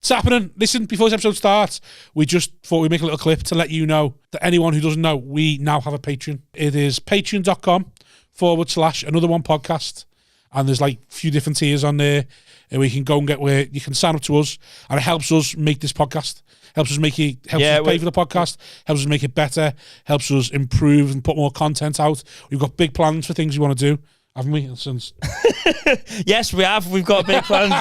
It's happening. Listen, before this episode starts, we just thought we'd make a little clip to let you know that anyone who doesn't know, we now have a Patreon. It is patreon.com/another one podcast. And there's like a few different tiers on there. And we can go and get where you can sign up to us. And it helps us make this podcast. Helps us us pay for the podcast. Helps us make it better. Helps us improve and put more content out. We've got big plans for things we want to do. Haven't we? Since yes, we have. We've got big plans.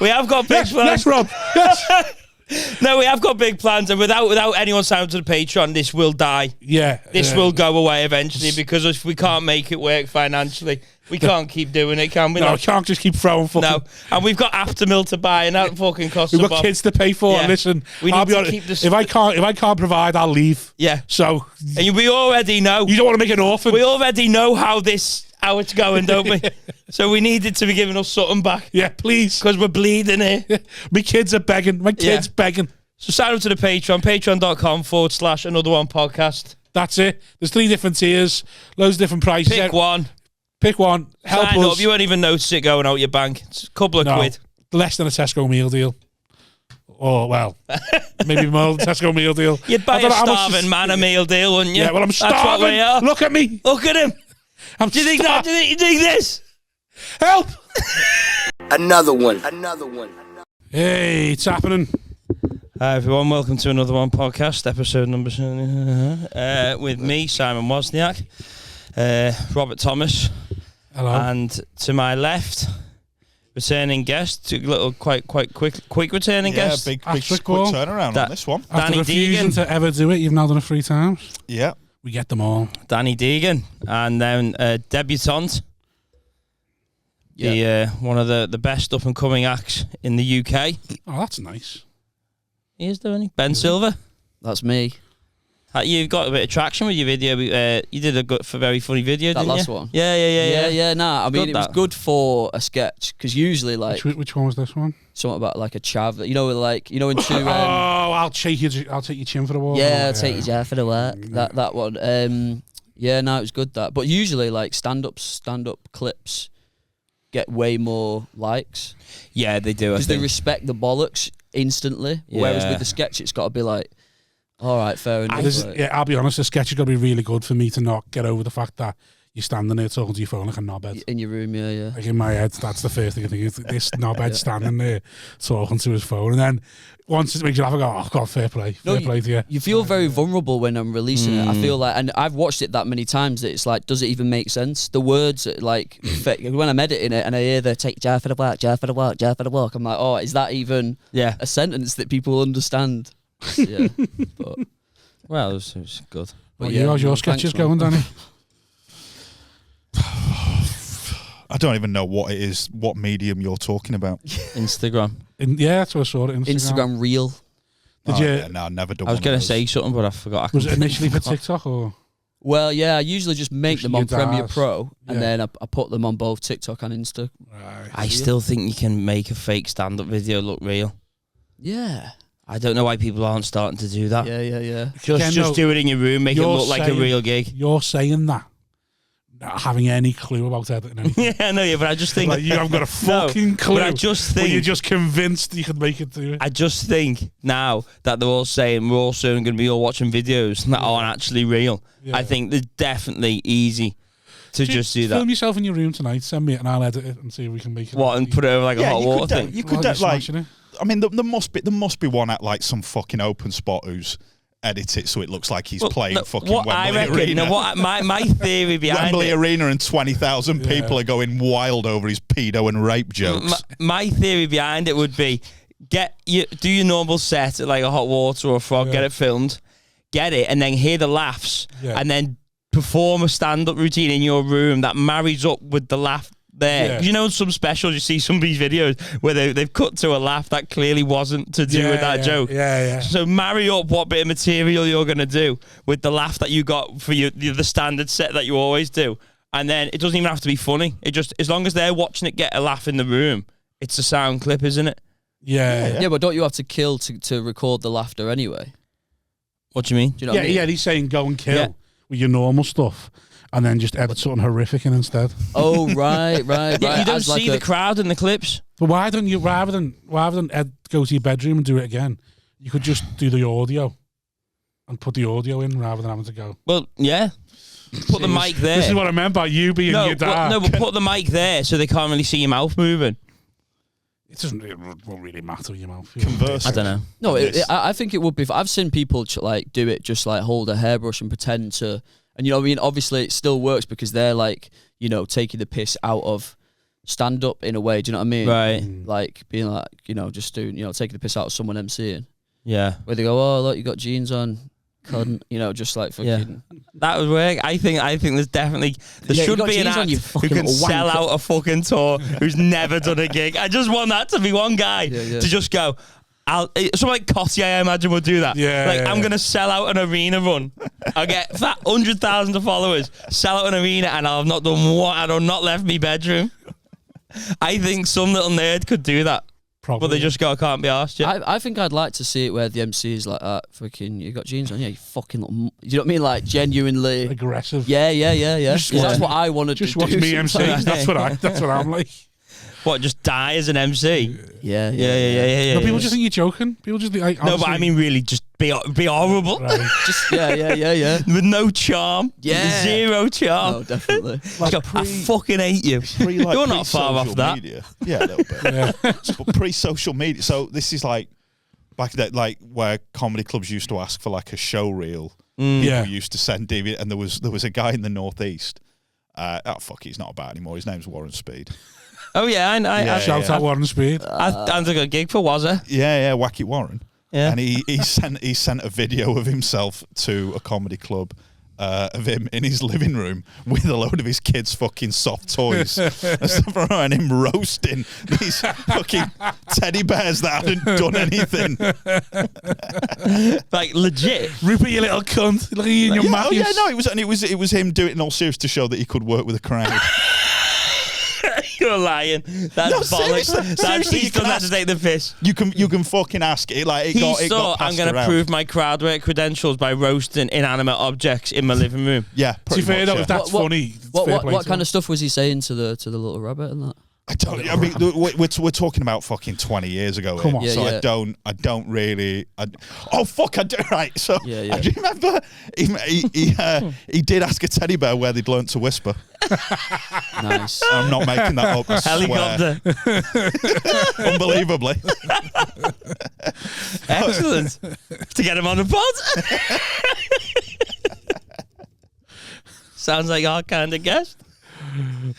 We have got big plans. Yes, Rob. Yes. No, we have got big plans, and without anyone signing to the Patreon, this will die. Yeah. This will go away eventually, because if we can't make it work financially, we can't keep doing it, can we? No, we can't just keep throwing fucking... No, and we've got Aftermill to buy, and that fucking costs We've got kids to pay for. Yeah. Listen, I'll be honest, if I can't provide, I'll leave. Yeah. So... And we already know. You don't want to make an orphan. We already know how it's going, don't we? So we needed to be giving us something back. Yeah, please. Because we're bleeding here. My kids are begging. My kids begging. So sign up to the Patreon, patreon.com/another one podcast. That's it. There's 3 different tiers, loads of different prices. Pick one. Help sign us. Up. You won't even notice it going out your bank. It's a couple of quid. Less than a Tesco meal deal. Or, well, maybe more than a Tesco meal deal. You'd buy a starving man a meal deal, wouldn't you? Yeah, well, I'm starving. That's what we are. Look at me. Look at him. Do you think that? Do you think this? Help. Another one. Hey, it's happening. Hi everyone, welcome to Another One podcast, episode number with me, Simon Wozniak, Robert Thomas. Hello. And to my left, returning guest, quite quick returning guest. Big quick turnaround on this one. After Danny refusing Deegan. to ever do it, you've now done it 3 times. Yeah. We get them all. Danny Deegan, and then debutante. One of the best up and coming acts in the UK. Oh, that's nice. He is doing it. Ben Silver. That's me. You've got a bit of traction with your video. You did a very funny video, didn't you? That last one? Yeah. Nah, I mean, it was good for a sketch, because usually, like... Which one was this one? Something about, like, a chav. You know, into... I'll take your chin for the wall. Yeah, I'll take your chav for the work. That one. It was good, that. But usually, like, stand-up clips get way more likes. Yeah, they do. Because they respect the bollocks instantly. Yeah. Whereas with the sketch, it's got to be like, all right, fair enough. I'll be honest, the sketch has got to be really good for me to not get over the fact that you're standing there talking to your phone like a knobhead. In your room, yeah. Like in my head, that's the first thing I think. Is this knobhead standing there talking to his phone. And then once it makes you laugh, I go, oh, God, fair play to you. You feel very vulnerable when I'm releasing it. I feel like, and I've watched it that many times, that it's like, does it even make sense? The words, like, when I'm editing it and I hear the take jar for the walk, I'm like, oh, is that even a sentence that people understand? Yeah. But, well, it was good. But how's your sketches going, Danny? I don't even know what it is, what medium you're talking about. Instagram. That's what I saw it. Instagram Reel. Did you? Yeah, no, I've never done. I was going to say something, but I forgot. Was it initially for TikTok or? Well, yeah, I usually just make them on Premiere Pro, and then I put them on both TikTok and Insta. Right. I still think you can make a fake stand-up video look real. Yeah. I don't know why people aren't starting to do that. Yeah. Just do it in your room, make it look like a real gig. You're saying that, not having any clue about editing. Yeah, I know, but I just think... Like, you haven't got a fucking clue. But I just think... But you're just convinced you could make it do it. I just think now that they're all saying we're all soon going to be all watching videos that aren't actually real, I think they're definitely easy to just do that. Film yourself in your room tonight, send me it and I'll edit it and see if we can make it. What, and put it over like a hot water thing? You could like... I mean, there must be one at like some fucking open spot who's edit it so it looks like he's playing fucking Wembley Arena. My theory behind Wembley Arena and 20,000 people are going wild over his pedo and rape jokes. My theory behind it would be do your normal set at like a hot water or a frog, get it filmed, get it, and then hear the laughs, and then perform a stand-up routine in your room that marries up with the laugh there. You know, in some specials, you see some of these videos where they've cut to a laugh that clearly wasn't to do with that joke. So marry up what bit of material you're going to do with the laugh that you got for the standard set that you always do. And then it doesn't even have to be funny. It just, as long as they're watching it get a laugh in the room, it's a sound clip, isn't it? Yeah, but don't you have to kill to record the laughter anyway? What do you mean? Do you know what I mean? He's saying go and kill with your normal stuff. and then just edit something horrific in instead. Oh, right. Yeah, you don't As see the crowd in the clips. But why don't you, rather than go to your bedroom and do it again, you could just do the audio and put the audio in rather than having to go. Well, yeah. Put the mic there. This is what I meant by you being your dad. But put the mic there so they can't really see your mouth moving. It won't really matter with your mouth. Converse. I don't know. No, I think it would be. I've seen people like do it, just like hold a hairbrush and pretend to, and you know what I mean. Obviously, it still works because they're like, you know, taking the piss out of stand up in a way. Do you know what I mean? Right. Like being like, you know, just doing, you know, taking the piss out of someone MCing. Yeah. Where they go, oh look, you got jeans on, cunt. You know, just like fucking. Yeah. That would work. I think there's definitely should be an act who can sell out a fucking tour who's never done a gig. I just want that to be one guy to just go. Someone like Costy, I imagine, would do that. Yeah. I'm gonna sell out an arena run. I'll get 100,000 of followers, sell out an arena, and I'll have not done what I have not left my bedroom. I think some little nerd could do that. Probably. But they just go, I can't be arsed. Yeah. I think I'd like to see it where the MC is like that. Fucking, you got jeans on? Yeah, you fucking little. You know what I mean? Like genuinely aggressive. Yeah. That's what I want to do. Just watch me MC. That's what I'm like. What, just die as an MC? Yeah. No, people just think you're joking. People just think, like, no, but I mean, really, just be horrible. Right. Just yeah. With no charm. Yeah. Zero charm. No, definitely. Like I fucking hate you. You're not far off that. Media. Yeah, a little bit. Yeah. But pre-social media. So this is like back then, like where comedy clubs used to ask for like a show reel. Yeah. People used to send DVD, and there was a guy in the Northeast. He's not about anymore. His name's Warren Speed. Oh yeah, I shout out Warren Speed. I took a gig for Wazza. Yeah, Wacky Warren. Yeah, and he sent a video of himself to a comedy club, of him in his living room with a load of his kids' fucking soft toys and stuff around, and him roasting these fucking teddy bears that hadn't done anything. Like legit. Rupert, you little cunt. Look at you in your mouth. Oh yeah, no, it was him doing it in all seriousness to show that he could work with a crowd. You're lying. That's bollocks. Seriously, he's done that to take the piss. You can fucking ask it. Like it he got I'm going to prove my crowd work credentials by roasting inanimate objects in my living room. Yeah, to be fair though, if that's funny. What kind of stuff was he saying to the little rabbit and that? I mean, we're talking about fucking 20 years ago. Come on. So I don't really. Oh fuck! I do right. So yeah. I do remember he did ask a teddy bear where they'd learnt to whisper. Nice. I'm not making that up. I Helicopter. Unbelievably. Excellent. To get him on the pod. Sounds like our kind of guest.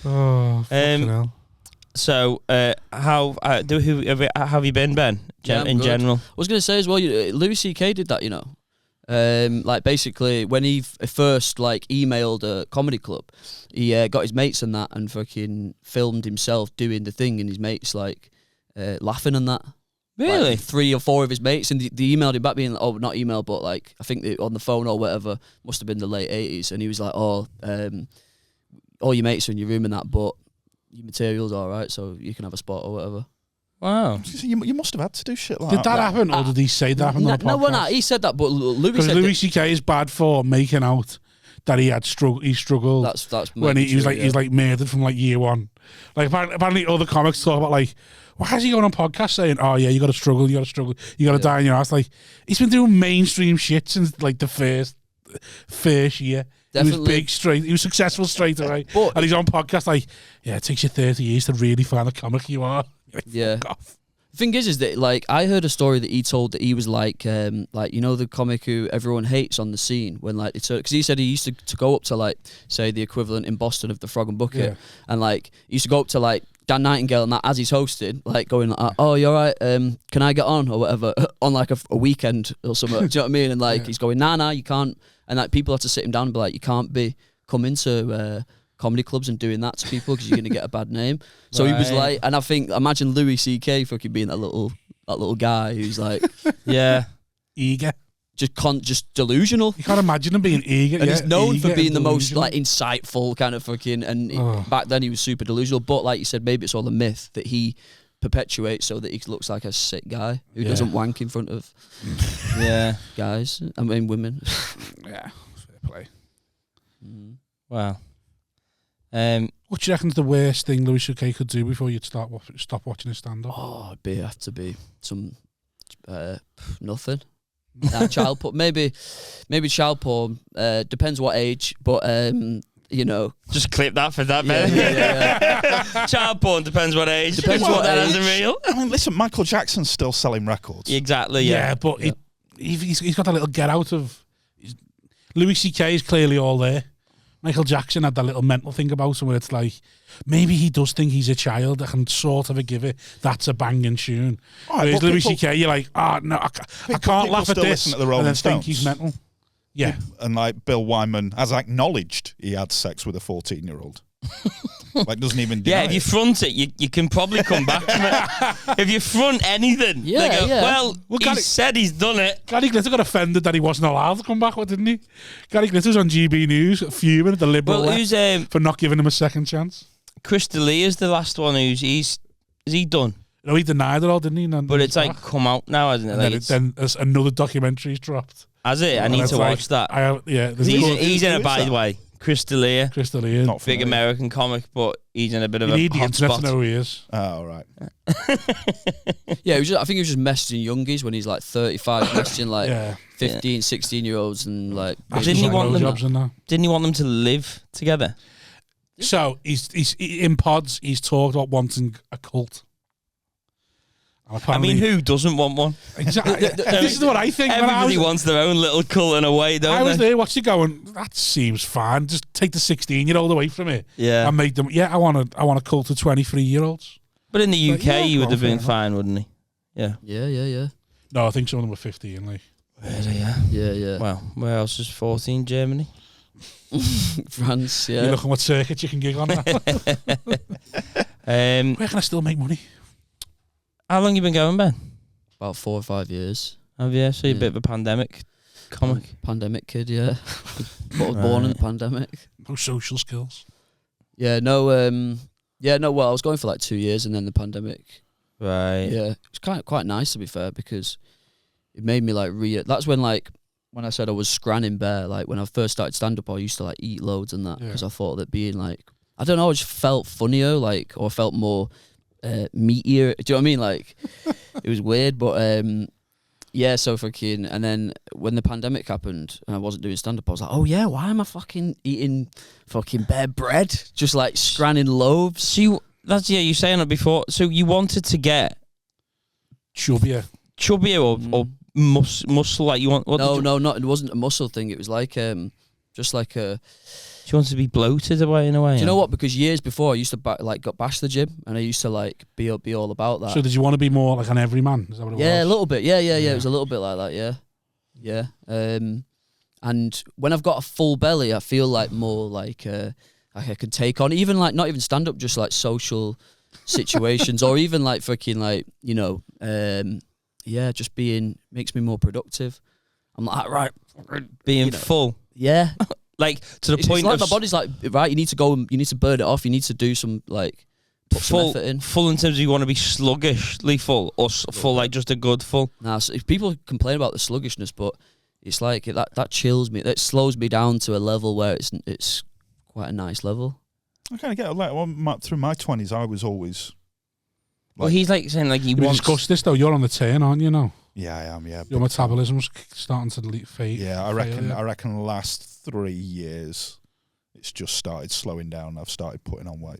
Oh, fucking hell. So, how have you been, Ben? In general, I was going to say as well. Louis C.K. did that, you know. Like basically, when he first like emailed a comedy club, he got his mates and that, and fucking filmed himself doing the thing, and his mates like laughing and that. Really, like, 3 or 4 of his mates, and they emailed him back, being like, not email, but like I think on the phone or whatever. Must have been the late 80s, and he was like, all your mates are in your room and that, but your material's all right, so you can have a spot or whatever. Wow. You must have had to do shit like that. Did that happen, or did he say that happened on the podcast? No, he said that, but Louis C.K. is bad for making out that he struggled. That's when he's like murdered from like year one. Like apparently other comics talk about like, why is he going on podcasts saying, oh yeah, you got to struggle, you got to die in your ass. Like he's been doing mainstream shit since like the first year. Definitely. He was big straight. He was successful straight away. And he's on podcast like, yeah, it takes you 30 years to really find the comic you are. Like, yeah. The thing is that like I heard a story that he told that he was like you know the comic who everyone hates on the scene when like it's because he said he used to go up to like say the equivalent in Boston of the Frog and Bucket, and like he used to go up to like Dan Nightingale and that as he's hosted, like going like, oh you're right, can I get on or whatever on like a weekend or something. Do you know what I mean? And like he's going nah you can't, and like people have to sit him down and be like, you can't be coming to comedy clubs and doing that to people because you're going to get a bad name. So he was like, and I think, imagine Louis C.K. fucking being that little guy who's like, eager, just delusional. You can't imagine him being eager. And he's known for being the most like insightful kind of fucking. And back then he was super delusional. But like you said, maybe it's all a myth that he perpetuates so that he looks like a sick guy who doesn't wank in front of guys. I mean women. Yeah, fair play. Wow. What do you reckon's the worst thing Louis C.K. could do before you'd stop watching his stand-up? Oh, it'd have to be some nothing. Nah, child porn, maybe child porn. Depends what age, but you know, just clip that for that, man. Yeah. Child porn depends what age. Depends what that age. isn't real. I mean, listen, Michael Jackson's still selling records. Exactly. Yeah, but he's got that little get out of. Louis C.K. is clearly all there. Michael Jackson had that little mental thing about him where it's like, maybe he does think he's a child. I can sort of forgive it. That's a banging tune. Whereas Louis C.K., you're like, no, I can't laugh at this. Listen to the Rolling and then Stones. think he's mental. Yeah. And like Bill Wyman has acknowledged he had sex with a 14-year-old. Like, doesn't even deny if you front it, you can probably come back from it. If you front anything, Yeah, they go, yeah. well he said he's done it. Gary Glitter got offended that he wasn't allowed to come back, didn't he? Gary Glitter's on GB News fuming at the Liberal Well, left for not giving him a second chance. Chris D'Elia is the last one is he done? No, he denied it all, didn't he? But it's like come out now, hasn't it? And Like, then another documentary's dropped. has it? I need to watch that. He's in it, by the way. Chris D'Elia. Chris D'Elia. Not Big familiar. American comic, but he's in a bit of You a need the hot internet spot. to know who he is. Oh, right. Yeah, I think he was just messaging youngies when he's like 35, messaging like Yeah. 15, 16-year-olds and like. Didn't he want them? jobs and that. Didn't he want them to live together? So he's in pods. He's talked about wanting a cult. And I mean, apparently- who doesn't want one? Exactly. This is what I think. When Everybody wants their own little cult in a way, don't I was they? there watching, going, that seems fine. Just take the 16-year-old away from it, Yeah. and make them. Yeah, I want a cult of 23-year-olds. But in the UK, But yeah, he would well, have been fair fine, wouldn't he? Yeah. Yeah. No, I think some of them were 15. Like, Yeah. Well, where else is 14? Germany. France, you're yeah. looking what circuit you can gig on. Now. Where can I still make money? How long you been going, Ben? About 4 or 5 years. Have you? So you're a Yeah. bit of a pandemic comic. Pandemic kid, yeah. But I was born in the pandemic. No social skills. Well, I was going for like 2 years and then the pandemic. Right. Yeah. It was quite nice to be fair because it made me like that's when I said I was scranning bare, like when I first started stand up I used to like eat loads and that because I thought that being like, I don't know, I just felt funnier, like, or felt more meatier. Do you know what I mean? Like, it was weird, but yeah, so fucking, and then when the pandemic happened and I wasn't doing stand up, I was like, oh yeah, why am I fucking eating fucking bare bread? Just like scranning loaves. So you're saying it before. So you wanted to get Chubbier. or muscle, like you want? No, it wasn't a muscle thing. It was like just like a. She wants to be bloated in a way. Do you know what? Because years before, I used to got bash the gym, and I used to like be all about that. So did you want to be more like an everyman? Is that what it was? Yeah, a little bit. Yeah. It was a little bit like that. Yeah. And when I've got a full belly, I feel like more like I can take on even like not even stand up, just like social situations, or even like fucking like just being makes me more productive. I'm like right, being full. Yeah. Like to the It's point like of my body's like right. You need to go and you need to burn it off. You need to do some like put some effort in. Full in terms of you want to be sluggishly full or full like just a good full. Now, so if people complain about the sluggishness, but it's like that chills me. That slows me down to a level where it's quite a nice level. I kind of get it. Like, through my 20s, I was always. Well, he's like saying like he We wants. discussed this though. You're on the turn, aren't you? Now Yeah, I am. Yeah, your metabolism's starting to fade. Yeah, I reckon the last 3 years, it's just started slowing down. I've started putting on weight.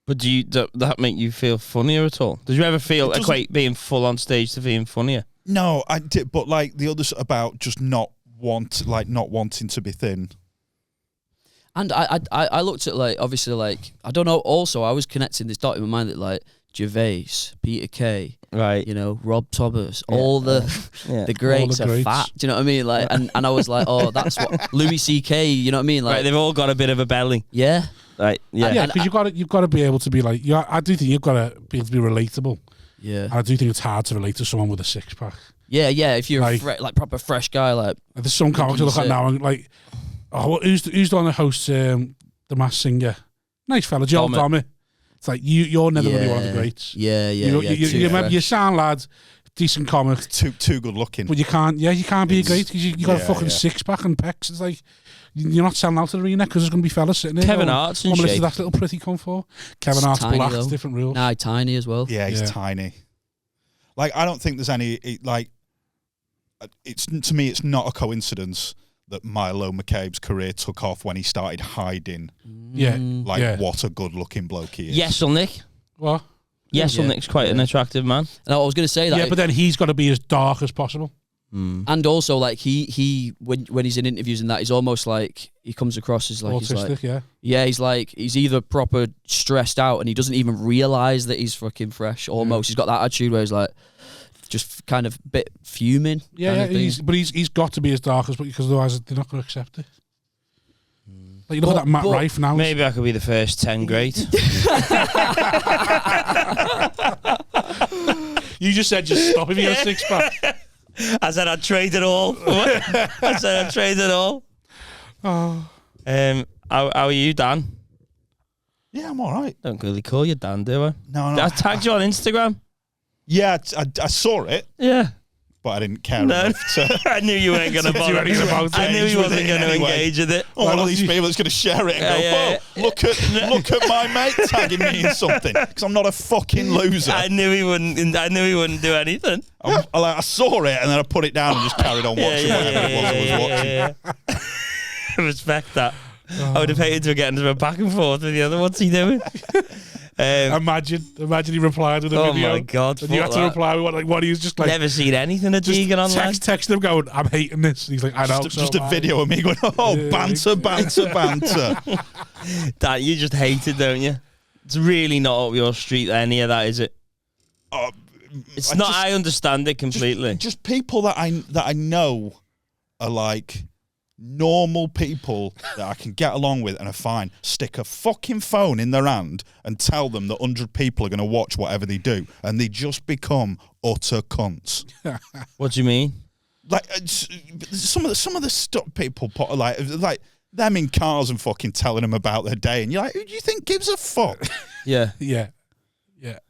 But does that make you feel funnier at all? Did you ever equate being full on stage to being funnier? No, I did. But like the others about just not wanting to be thin. And I looked at like obviously like I don't know. Also, I was connecting this dot in my mind that like Gervais, Peter Kay, right? Rob Thomas, all the greats All the are greats. fat. Do you know what I mean? Like, and I was like, oh, that's what Louis C.K. You know what I mean? Like, Right, they've all got a bit of a belly. yeah. Right. Yeah. Yeah, because you've got to be able to be like. Yeah, I do think you've got to be able to be relatable. Yeah. And I do think it's hard to relate to someone with a six pack. Yeah. If you're Like- like proper fresh guy, like There's some comics I look at now and like, oh, who's the one that hosts The Masked Singer? Nice fella, Joel Dommett. Dommett. It's like you're never going to be one of the greats. Yeah. You too remember fresh. your sound lad, decent comic. Too good looking. But you can't be great because you got a fucking six pack and pecs. It's like you're not selling out to the arena because there's going to be fellas sitting there. Kevin Hart's in shape. shape. That little pretty come for. Kevin Hart's black, though. Different rules. Nah, tiny as well. Yeah, he's tiny. Like, I don't think there's any, to me, it's not a coincidence that Milo McCabe's career took off when he started hiding. Yeah. What a good looking bloke he is. Yeselnik. What? Yeselnik's quite an attractive man. And I was going to say that. Yeah, but then he's got to be as dark as possible. And also, like, he when he's in interviews and that, he's almost like, he comes across as like, autistic, he's either proper stressed out and he doesn't even realise that he's fucking fresh, almost. He's got that attitude where he's like, just kind of bit fuming. Yeah, he's got to be as dark as, because otherwise they're not going to accept it. Like, you look at that Matt Rife now. Maybe I could be the first 10 great. You just said just stop if you got a six pack. I said I'd trade it all. I said I'd trade it all. Oh. How are you, Dan? Yeah, I'm all right. Don't really call you Dan, do I? No. I tagged you on Instagram. Yeah, I saw it. Yeah. But I didn't care enough to... I knew you weren't going to bother. I knew he wasn't going to engage with it. One of these people that's going to share it and go, look at my mate tagging me in something, because I'm not a fucking loser. I knew he wouldn't do anything. I saw it and then I put it down and just carried on watching whatever it was I was watching. I respect that. I would have hated to get into a back and forth with the other. What's he doing? Imagine he replied with a video. Oh my God. And you had to reply with what he was just like. Never seen anything of Deegan online. Text him going, I'm hating this. And he's like, I know. Just a video of me going, banter. That you just hate it, don't you? It's really not up your street, any of that, is it? It's not. I understand it completely. Just people that I know are like normal people that I can get along with and are fine. Stick a fucking phone in their hand and tell them that 100 people are going to watch whatever they do, and they just become utter cunts. What do you mean? Like some of the stuff people put, like them in cars and fucking telling them about their day, and you're like, who do you think gives a fuck? Yeah.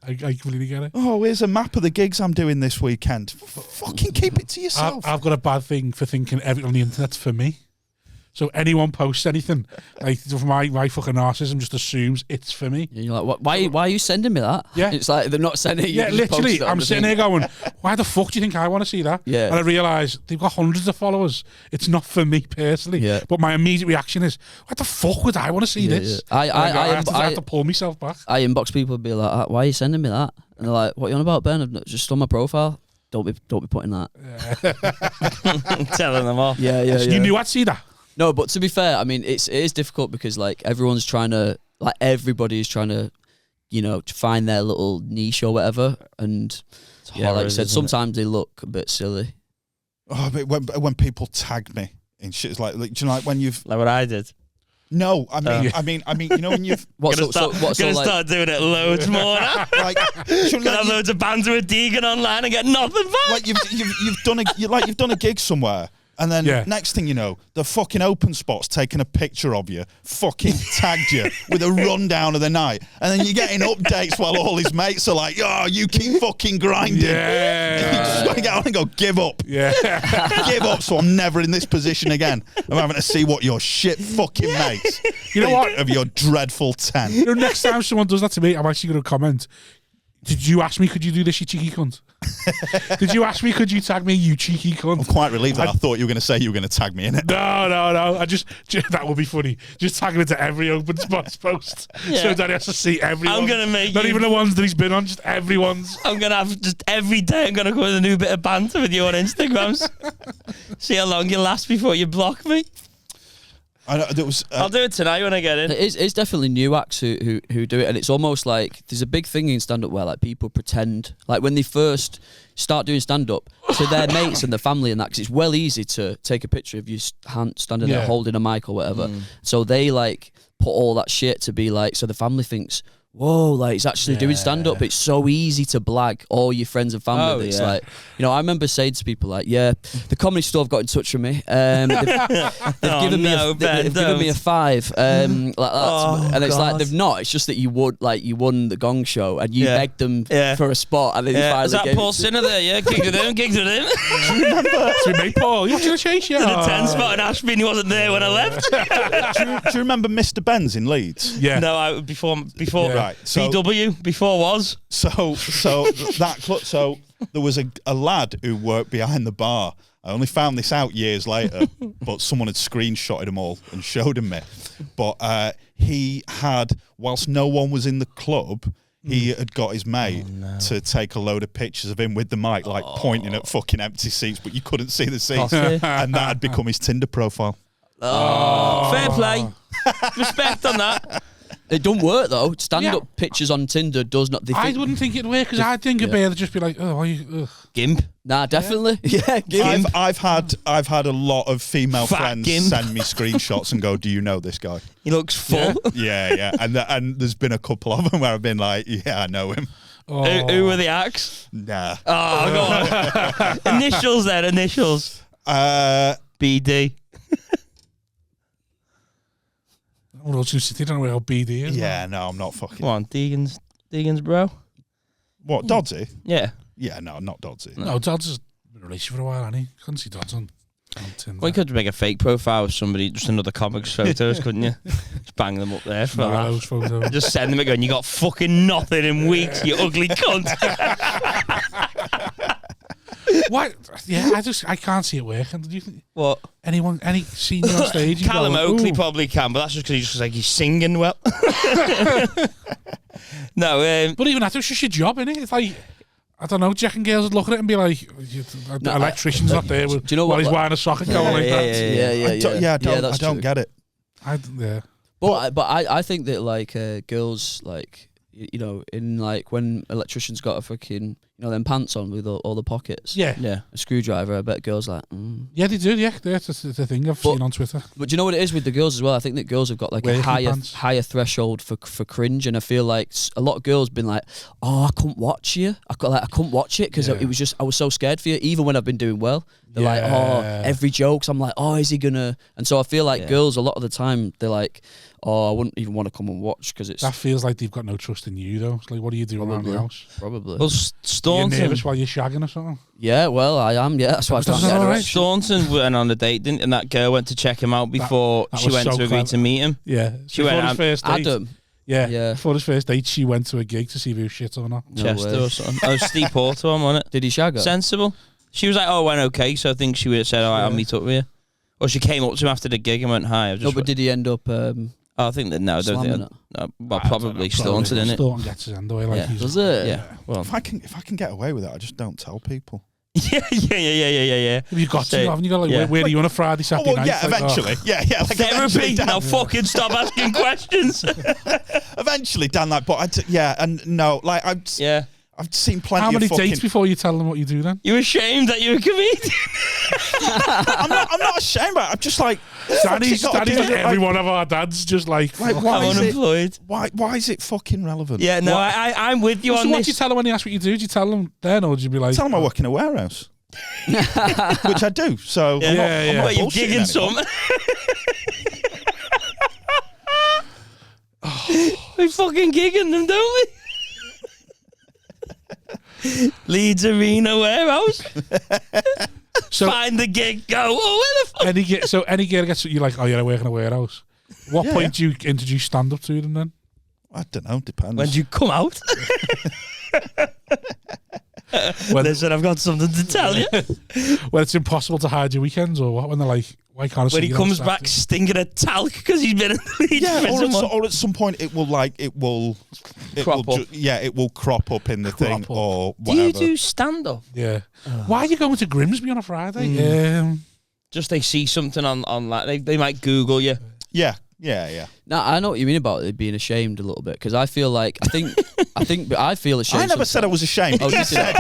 I completely get it. Oh, here's a map of the gigs I'm doing this weekend. Fucking keep it to yourself. I've got a bad thing for thinking everything on the internet's for me. So anyone posts anything, like my fucking narcissism just assumes it's for me. And you're like, why are you sending me that? Yeah. It's like they're not sending it. Yeah, literally. I'm sitting there going, why the fuck do you think I want to see that? Yeah. And I realise they've got hundreds of followers. It's not for me personally. Yeah. But my immediate reaction is, what the fuck would I want to see this? Yeah. I have to pull myself back. I inbox people and be like, why are you sending me that? And they're like, what are you on about, Ben? I've just on my profile. Don't be putting that. Telling them off. Yeah. You knew I'd see that. No, but to be fair, I mean, it is difficult because like everybody's trying to, to find their little niche or whatever. And like you said, sometimes they look a bit silly. Oh, but when people tag me in shit, it's like, do you know, like when you've like what I did. No, I mean, you know when you've gonna start doing it loads more. Like, gonna have loads of banter with Deegan online and get nothing back. Like you've done a gig somewhere. And then next thing you know, the fucking Open Spot's taking a picture of you, fucking tagged you with a rundown of the night. And then you're getting updates while all his mates are like, oh, you keep fucking grinding. Yeah. You just got to get on and go, give up. Yeah. Give up so I'm never in this position again. I'm having to see what your shit fucking mates you know what? Of your dreadful 10. You know, next time someone does that to me, I'm actually going to comment, did you ask me, could you do this, you cheeky cunt? Did you ask me, could you tag me, you cheeky cunt? I'm quite relieved that I thought you were going to say you were going to tag me in it. No. I just that would be funny. Just tagging it to every Open Spots post. Yeah. So Danny has to see everyone. I'm going to make Not even the ones that he's been on, just everyone's. I'm going to have just every day, I'm going to go with a new bit of banter with you on Instagrams. See how long you last before you block me. I'll do it tonight when I get in. It's definitely new acts who do it, and it's almost like there's a big thing in stand-up where like people pretend, like when they first start doing stand-up to their mates and their family and that, 'cause it's well easy to take a picture of you standing there holding a mic or whatever. So they like put all that shit to be like, so the family thinks, whoa, like he's actually doing stand-up. It's so easy to blag all your friends and family. It's like, you know, I remember saying to people like, yeah, the Comedy Store have got in touch with me. They've given me a 5. And it's like they've not. It's just that you won the Gong Show and you begged them for a spot. And then is that Paul Sinner there? Yeah, gigs with him. Do you remember? So mate, Paul, you watching the chase? Yeah. The 10 spot in Ashby, he wasn't there when I left. do you remember Mr. Ben's in Leeds? Yeah. No, before. Right. So, BW before was. So there was a lad who worked behind the bar. I only found this out years later, but someone had screenshotted them all and showed him it. But he had, whilst no one was in the club, he had got his mate to take a load of pictures of him with the mic, like pointing at fucking empty seats, but you couldn't see the seats. And that had become his Tinder profile. Fair play. Respect on that. It don't work though. Stand-up pictures on Tinder does not. I wouldn't think it'd work because I think it'd be just be like, oh, why you, Gimp. Nah, definitely. Yeah, Gimp. I've had a lot of female Fat friends Gimp. send me screenshots and go, "Do you know this guy?" He looks full. Yeah. And there's been a couple of them where I've been like, "Yeah, I know him." oh. Who were the acts? Nah. Oh, go on. Initials then, initials. BD. Well, I don't know where BD is. Yeah, no, I'm not fucking. Come on, Deegan's bro. What, Doddsy? Yeah. Yeah, no, not Doddsy. No, Dodds has been in a relationship for a while, hasn't he? Couldn't see Dodds on Tinder. Well, you could make a fake profile of somebody, just another comics photos, couldn't you? Just bang them up there for a laugh. photos. Just send them a gun. You got fucking nothing in weeks, you ugly cunt. What? Yeah, I can't see it working. Do you think What? any senior on stage? Callum go, Oakley ooh. probably can, but that's just because he's singing well. No, But even that, it's just your job, innit? It's like, I don't know, Jack and girls would look at it and be like, the electrician's not there. Do you know what? He's wearing a socket going like that. I don't get it. Yeah. But I think that like girls like you know in like when electricians got a fucking them pants on with all the pockets. Yeah. A screwdriver. I bet girls like. Yeah, they do. Yeah, that's the thing I've seen on Twitter. But do you know what it is with the girls as well? I think that girls have got like a higher threshold for cringe, and I feel like a lot of girls been like, "Oh, I couldn't watch you. I couldn't watch it because it was just I was so scared for you." Even when I've been doing well, they're like, "Oh, every joke." So I'm like, "Oh, is he gonna?" And so I feel like girls a lot of the time they're like, "Oh, I wouldn't even want to come and watch because it's." That feels like they've got no trust in you though. It's like, what do you do around the house? Probably. Well, You're Staunton. nervous while you're shagging or something. Yeah, well, I am. Yeah, that's why I started getting arrested. Staunton went on a date, didn't? And that girl went to check him out before that she was went so to agree clever. to meet him. Yeah, She went his first date. Adam. Yeah, before his first date, she went to a gig to see if he was shit or not. Chester or something. Oh, Steve Porter one, wasn't it? Did he shag her? Sensible. She was like, "Oh, it went okay." So I think she would have said, "All right, I'll meet up with you." Or she came up to him after the gig and went, "Hi." No, but did he end up? I think that I don't think. Well, probably Staunton, innit? Staunton gets his end away. Like he's Does it? Yeah. Well. If I can get away with it, I just don't tell people. Yeah. Have you got to? Haven't you got like where are you on a Friday, Saturday night? Yeah, eventually. Yeah. Like Therapy. Dan, Now fucking stop asking questions. eventually, Dan. Like, but and no, like I've seen plenty. How many of fucking dates before you tell them what you do? Then You ashamed that you're a comedian? I'm not ashamed about it. I'm just like Danny's like every one of our dads just like why I'm is unemployed. Why is it fucking relevant? Yeah, no, I'm with you So on what this. do you tell them when they ask what you do? Do you tell them then, or do you be like, Tell them I work in a warehouse, which I do. So I'm not But you're bullshitting gigging anyone. some. We fucking gigging them, don't we? Leeds Arena warehouse. so Find the gig. Go. Oh, where the fuck? any girl gets you like, oh yeah, I work in a warehouse. What point do you introduce stand up to them then? I don't know. Depends. When do you come out? Listen, I've got something to tell you. When it's impossible to hide your weekends, or what? When they're like, why can't I see When he you comes on back Saturday? stinking of talc because he's been in the Leeds or at some point it will Crop up. it will crop up in the thing up. or Do whatever. you do stand up? Yeah. Why are you going to Grimsby on a Friday? Just they see something on like they might Google you. Yeah. No, I know what you mean about it being ashamed a little bit because I feel like I feel ashamed. I never said I was ashamed. Oh, he you said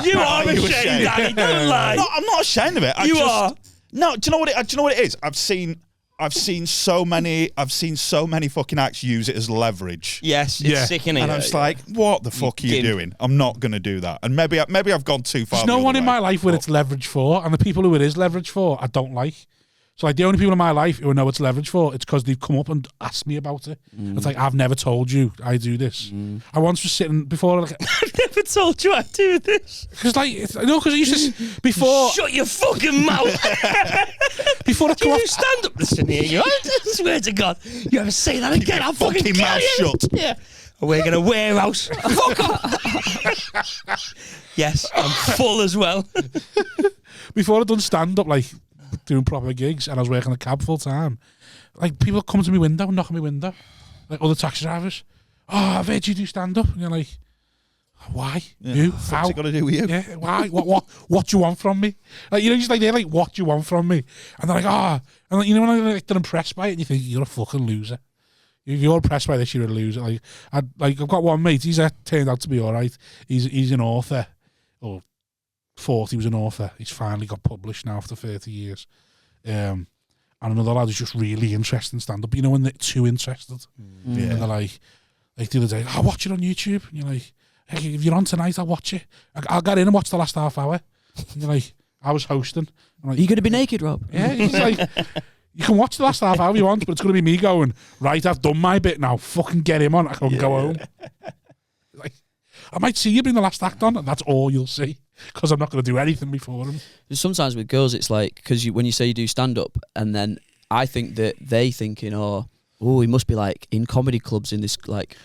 You are you ashamed, Danny. Don't lie. I'm not ashamed of it. You are. No, do you know what it is? I've seen I've seen so many fucking acts use it as leverage. Yes, it's sickening. And I'm just like, what the fuck are you doing? I'm not going to do that. And maybe I've gone too far. There's no one in my life where it's leverage for, and the people who it is leverage for, I don't like. So like the only people in my life who I know it's leverage for, it's because they've come up and asked me about it. It's like, I've never told you I do this. I once was sitting before, like, I've never told you I do this. Because like, because I used to before. Shut your fucking mouth. Before I Do come you off, stand up? Listen here, you. I swear to God, you ever say that again, I'll fucking kill mouth you. shut. Yeah. We're gonna warehouse. Fuck off. Yes, I'm full as well. before I'd done stand up, like doing proper gigs, and I was working a cab full time. Like people come to my window, knock on my window, like other taxi drivers. Oh, I've heard you do stand up, and you're like, why? You? How? What's it got to do with you? Yeah, why? What do you want from me? Like, just like they're like, what do you want from me? And they're like, and like, when they're impressed by it, and you think you're a fucking loser. If you're impressed by this, you're a loser. Like, I've got one mate. He's turned out to be all right. He's an author, or thought he was an author. He's finally got published now after 30 years. And another lad who's just really interested in stand up. You know when they're too interested, and they're like the other day, I watch it on YouTube, and you're like, hey, if you're on tonight, I'll watch it. I'll get in and watch the last half hour. And you're like, I was hosting. I'm like, Are you going to be naked, Rob? Yeah, he's like, you can watch the last half hour you want, but it's going to be me going, right, I've done my bit now. Fucking get him on. I can go home. Like, I might see you bring the last act on, and that's all you'll see, because I'm not going to do anything before him. Sometimes with girls, it's like, because when you say you do stand-up, and then I think that they thinking, oh, he must be like in comedy clubs in this like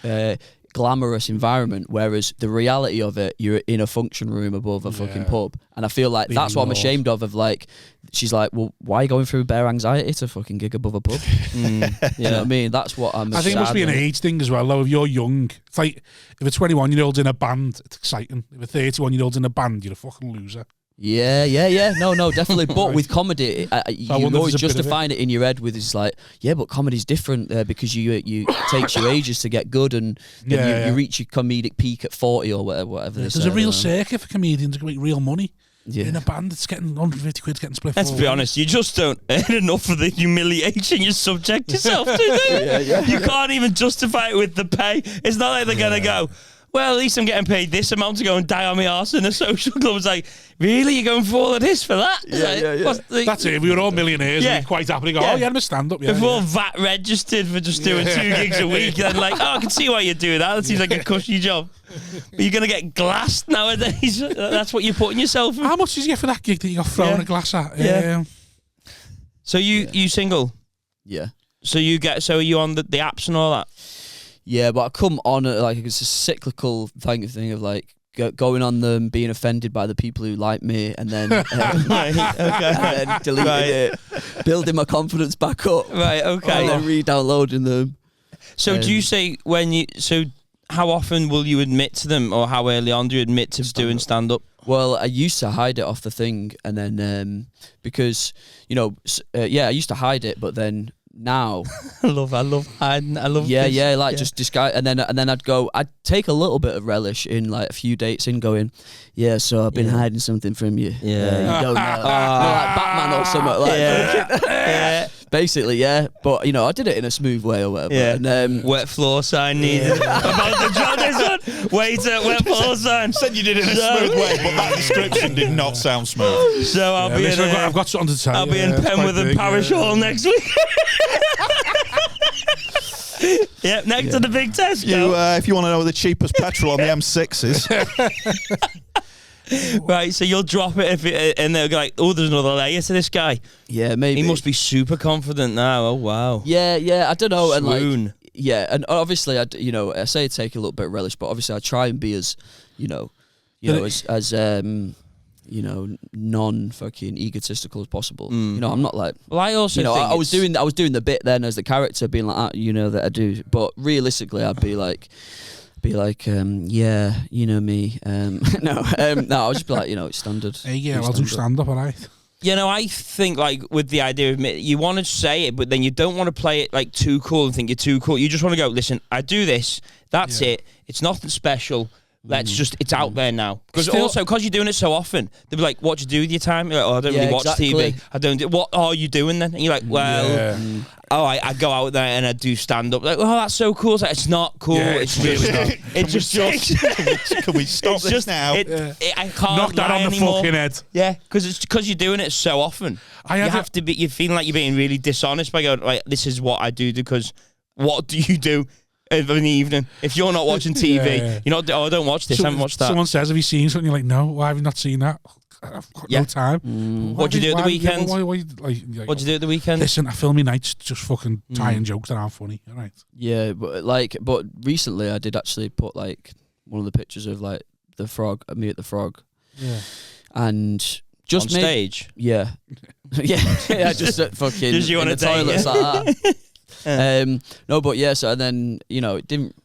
glamorous environment, whereas the reality of it, you're in a function room above a fucking pub. And I feel like that's what I'm ashamed of like, she's like, well, why are you going through bare anxiety to fucking gig above a pub? You know what I mean? That's what I'm I think it must be an age thing as well, though. If you're young, it's like, if a 21-year-old's in a band, it's exciting. If a 31-year-old's in a band, you're a fucking loser. Yeah. No, definitely. But with comedy, you always justifying it in your head with it's like, yeah, but comedy's different because it takes you ages to get good, and then you reach your comedic peak at 40 or whatever. There's a real circuit for comedians to make real money. In a band, it's getting 150 quid getting split. Let's be honest, you just don't earn enough for the humiliation you subject yourself to, do you? You can't even justify it with the pay. It's not like they're going to go, well, at least I'm getting paid this amount to go and die on my arse in a social club. It's like, really? You're going for all of this for that? That's it. We were all millionaires. And we'd quite happily go, I'm a stand-up. If we're all VAT registered for just doing 2 gigs a week, then like, I can see why you do that. That seems like a cushy job. But you're going to get glassed nowadays. That's what you're putting yourself in. How much did you get for that gig that you got thrown a glass at? So you single? Yeah. So are you on the apps and all that? Yeah, but I come on like it's a cyclical thing of like going on them, being offended by the people who like me, and then and then deleting it, building my confidence back up. Right, okay. And then re-downloading them. So do you say how often will you admit to them, or how early on do you admit to doing stand-up? Well, I used to hide it off the thing, and then because I used to hide it, but then now I love hiding. I love just disguise, and then I'd take a little bit of relish in like a few dates in going, so I've been hiding something from you. You don't know. Like Batman or something like basically, but I did it in a smooth way or whatever. And wet floor sign needed. About the job this one. Waiter, wet floor sign. Said you did it in a smooth way, but that description did not sound smooth. So I've got something to tell you. I'll be in Penwith and Parish Hall next week. Next to the big Tesco. If you want to know the cheapest petrol on the M6 is. Right, so you'll drop it and they'll go like, oh, there's another layer to this guy. Yeah, maybe. He must be super confident now. Oh, wow. Yeah, I don't know. Swoon. And and obviously, I say take a little bit of relish, but obviously I try and be as, non-fucking egotistical as possible. I'm not like. Well, I also think I was doing the bit then as the character, being like, that I do. But realistically, I'd be like, me. No, I'll just be like, it's standard. I'll do stand-up, all right. I think like with the idea of you want to say it, but then you don't want to play it like too cool and think you're too cool. You just want to go, listen, I do this. That's it. It's nothing special. Let's just, it's out there now. Because Still- also, because you're doing it so often, they'll be like, what do you do with your time? You're like, oh, I don't really watch exactly. TV. I don't do, what are you doing then? And you're like, well, I go out there and I do stand up. Like, oh, that's so cool. It's like, it's not cool. Yeah, it's it's just, really it's just, Can we stop it's this just, now? I can't Knock that lie on the anymore. fucking head. Yeah, because you're doing it so often. You're feeling like you're being really dishonest by going, like, this is what I do, because what do you do in the evening? If you're not watching TV, you're not, oh, I don't watch this, I haven't watched that. Someone says, have you seen something? You're like, no, why have you not seen that? I've got no time. What do you do at the weekend? What What do you do at the weekend? Listen, I film my nights just fucking tying jokes that aren't funny. All right. Yeah, but recently I did actually put like one of the pictures of like the frog, me at the frog. Yeah. And just on stage? Yeah. yeah, just at fucking Just you in on the a date, toilets like that. No, but yeah, so and then, it didn't,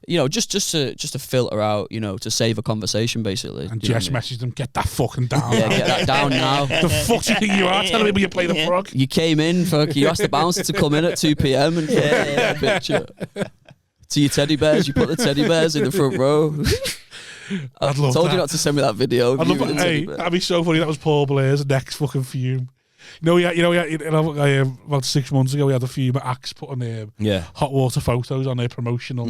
just to filter out, to save a conversation basically. And Jess messaged them, get that fucking down. Yeah, get that down now. The fuck do you think you are telling me when you play the frog? You came in, you asked the bouncer to come in at 2 p.m. and a picture. To your teddy bears, you put the teddy bears in the front row. I told you not to send me that video. I'd love that. Hey, that'd be so funny. That was Paul Blair's next fucking fume. About 6 months ago, we had a few acts put on hot water photos on their promotional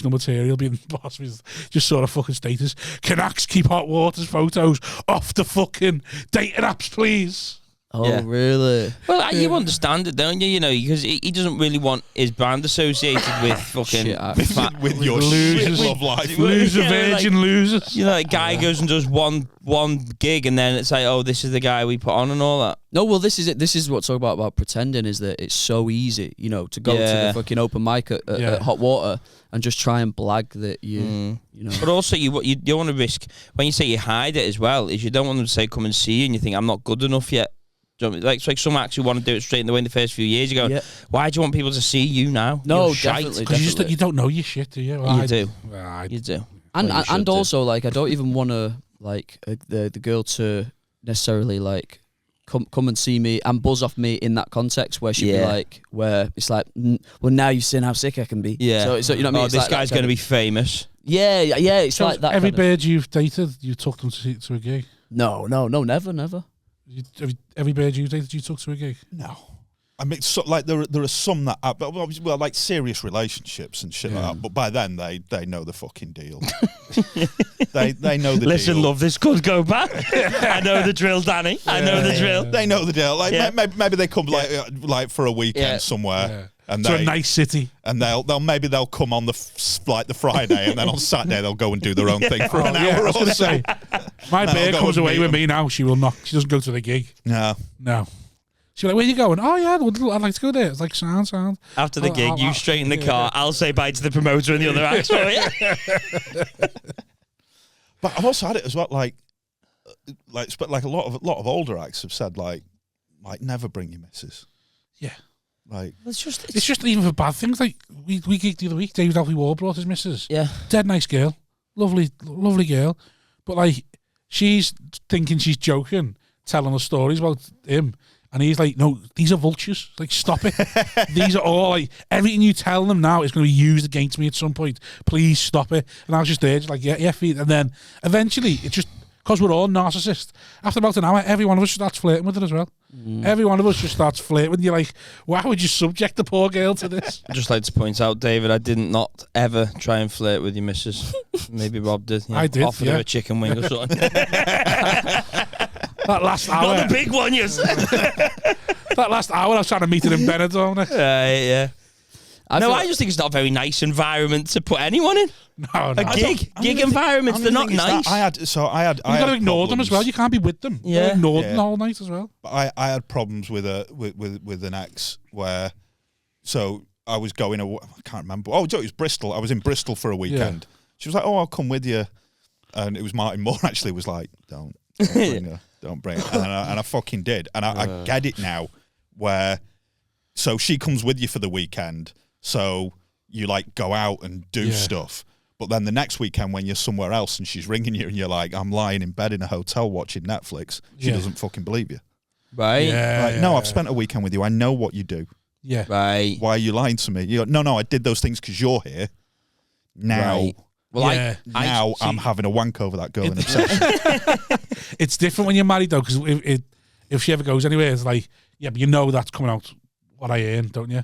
material. Being boss was just sort of fucking status. Can acts keep hot water photos off the fucking dating apps, please? Oh, really? Well, you understand it, don't you? Because he doesn't really want his brand associated with fucking with your losers, love life. Loser, virgin losers. A guy goes and does one gig, and then it's like, oh, this is the guy we put on and all that. No, well, this is it. This is what's about pretending, is that it's so easy, to go to the fucking open mic at Hot Water and just try and blag that you know. But also, you don't want to risk, when you say you hide it as well, is you don't want them to say, come and see you, and you think, I'm not good enough yet. Like some acts who want to do it straight in the first few years, you go, why do you want people to see you now? No, you're definitely. Because you don't know your shit, do you? Well, you do. You do. And also, like, I don't even want to, like, the girl to necessarily, like, come and see me and buzz off me in that context where she'd be like, where it's like, well, now you've seen how sick I can be. Yeah. So you know what I mean? Oh, this guy's going to be famous. Yeah, it's like that. Every bird you've dated, you took them to a gig? No, never. Every bird you dated, you took to a gig? No. I mean, there are some that are, but obviously, like serious relationships and shit like that. But by then, they know the fucking deal. they know the deal. Listen, love, this could go bad. I know the drill, Danny. I know the drill. They know the deal. Like maybe they come like for a weekend somewhere. And to a nice city, and they'll come on the Friday, and then on Saturday they'll go and do their own thing for an hour or so. Say, my bear comes away with me now. She will not. She doesn't go to the gig. No. She'll be like, where you going? Oh yeah, I'd like to go there. It's like sound. After the gig, you straight in the car. I'll say bye to the promoter and the other acts for you. But I've also had it as well, like a lot of older acts have said like never bring your missus. Yeah. It's just even for bad things. Like we gigged the other week. David Alfie Ward brought his missus. Yeah, dead nice girl, lovely girl. But like she's thinking she's joking, telling us stories about him, and he's like, "No, these are vultures. Like, stop it. These are all like everything you tell them now is going to be used against me at some point. Please stop it." And I was just there, just like, yeah, feet. And then eventually, it just. Because we're all narcissists. After about an hour, every one of us starts flirting with it as well. Every one of us just starts flirting with it. You're like, why would you subject the poor girl to this? I'd just like to point out, David, I did not ever try and flirt with your missus. Maybe Rob did. I did. Offered her a chicken wing or something. That last hour. Got the big one, yes. That last hour, I was trying to meet her in Benidorm. Yeah. I just think it's not a very nice environment to put anyone in. No. Gig environments, they're not nice. I had you've got to ignore them as well. You can't be with them. Yeah. Ignore them the whole night as well. But I had problems with an ex where, so I was going away, I can't remember. Oh, it was Bristol. I was in Bristol for a weekend. Yeah. She was like, "Oh, I'll come with you," and it was Martin Moore actually was like, "Don't bring her, don't bring her," and I fucking did, and I get it now. Where, so she comes with you for the weekend. So you like go out and do stuff. But then the next weekend when you're somewhere else and she's ringing you and you're like, I'm lying in bed in a hotel watching Netflix, she doesn't fucking believe you. Right? Yeah. No, I've spent a weekend with you. I know what you do. Yeah. Right. Why are you lying to me? You go, no, I did those things because you're here. Now. Right. Well, Yeah. Now I'm having a wank over that girl in obsession. It's different when you're married though, because if she ever goes anywhere, it's like, yeah, but you know that's coming out what I earn, don't you?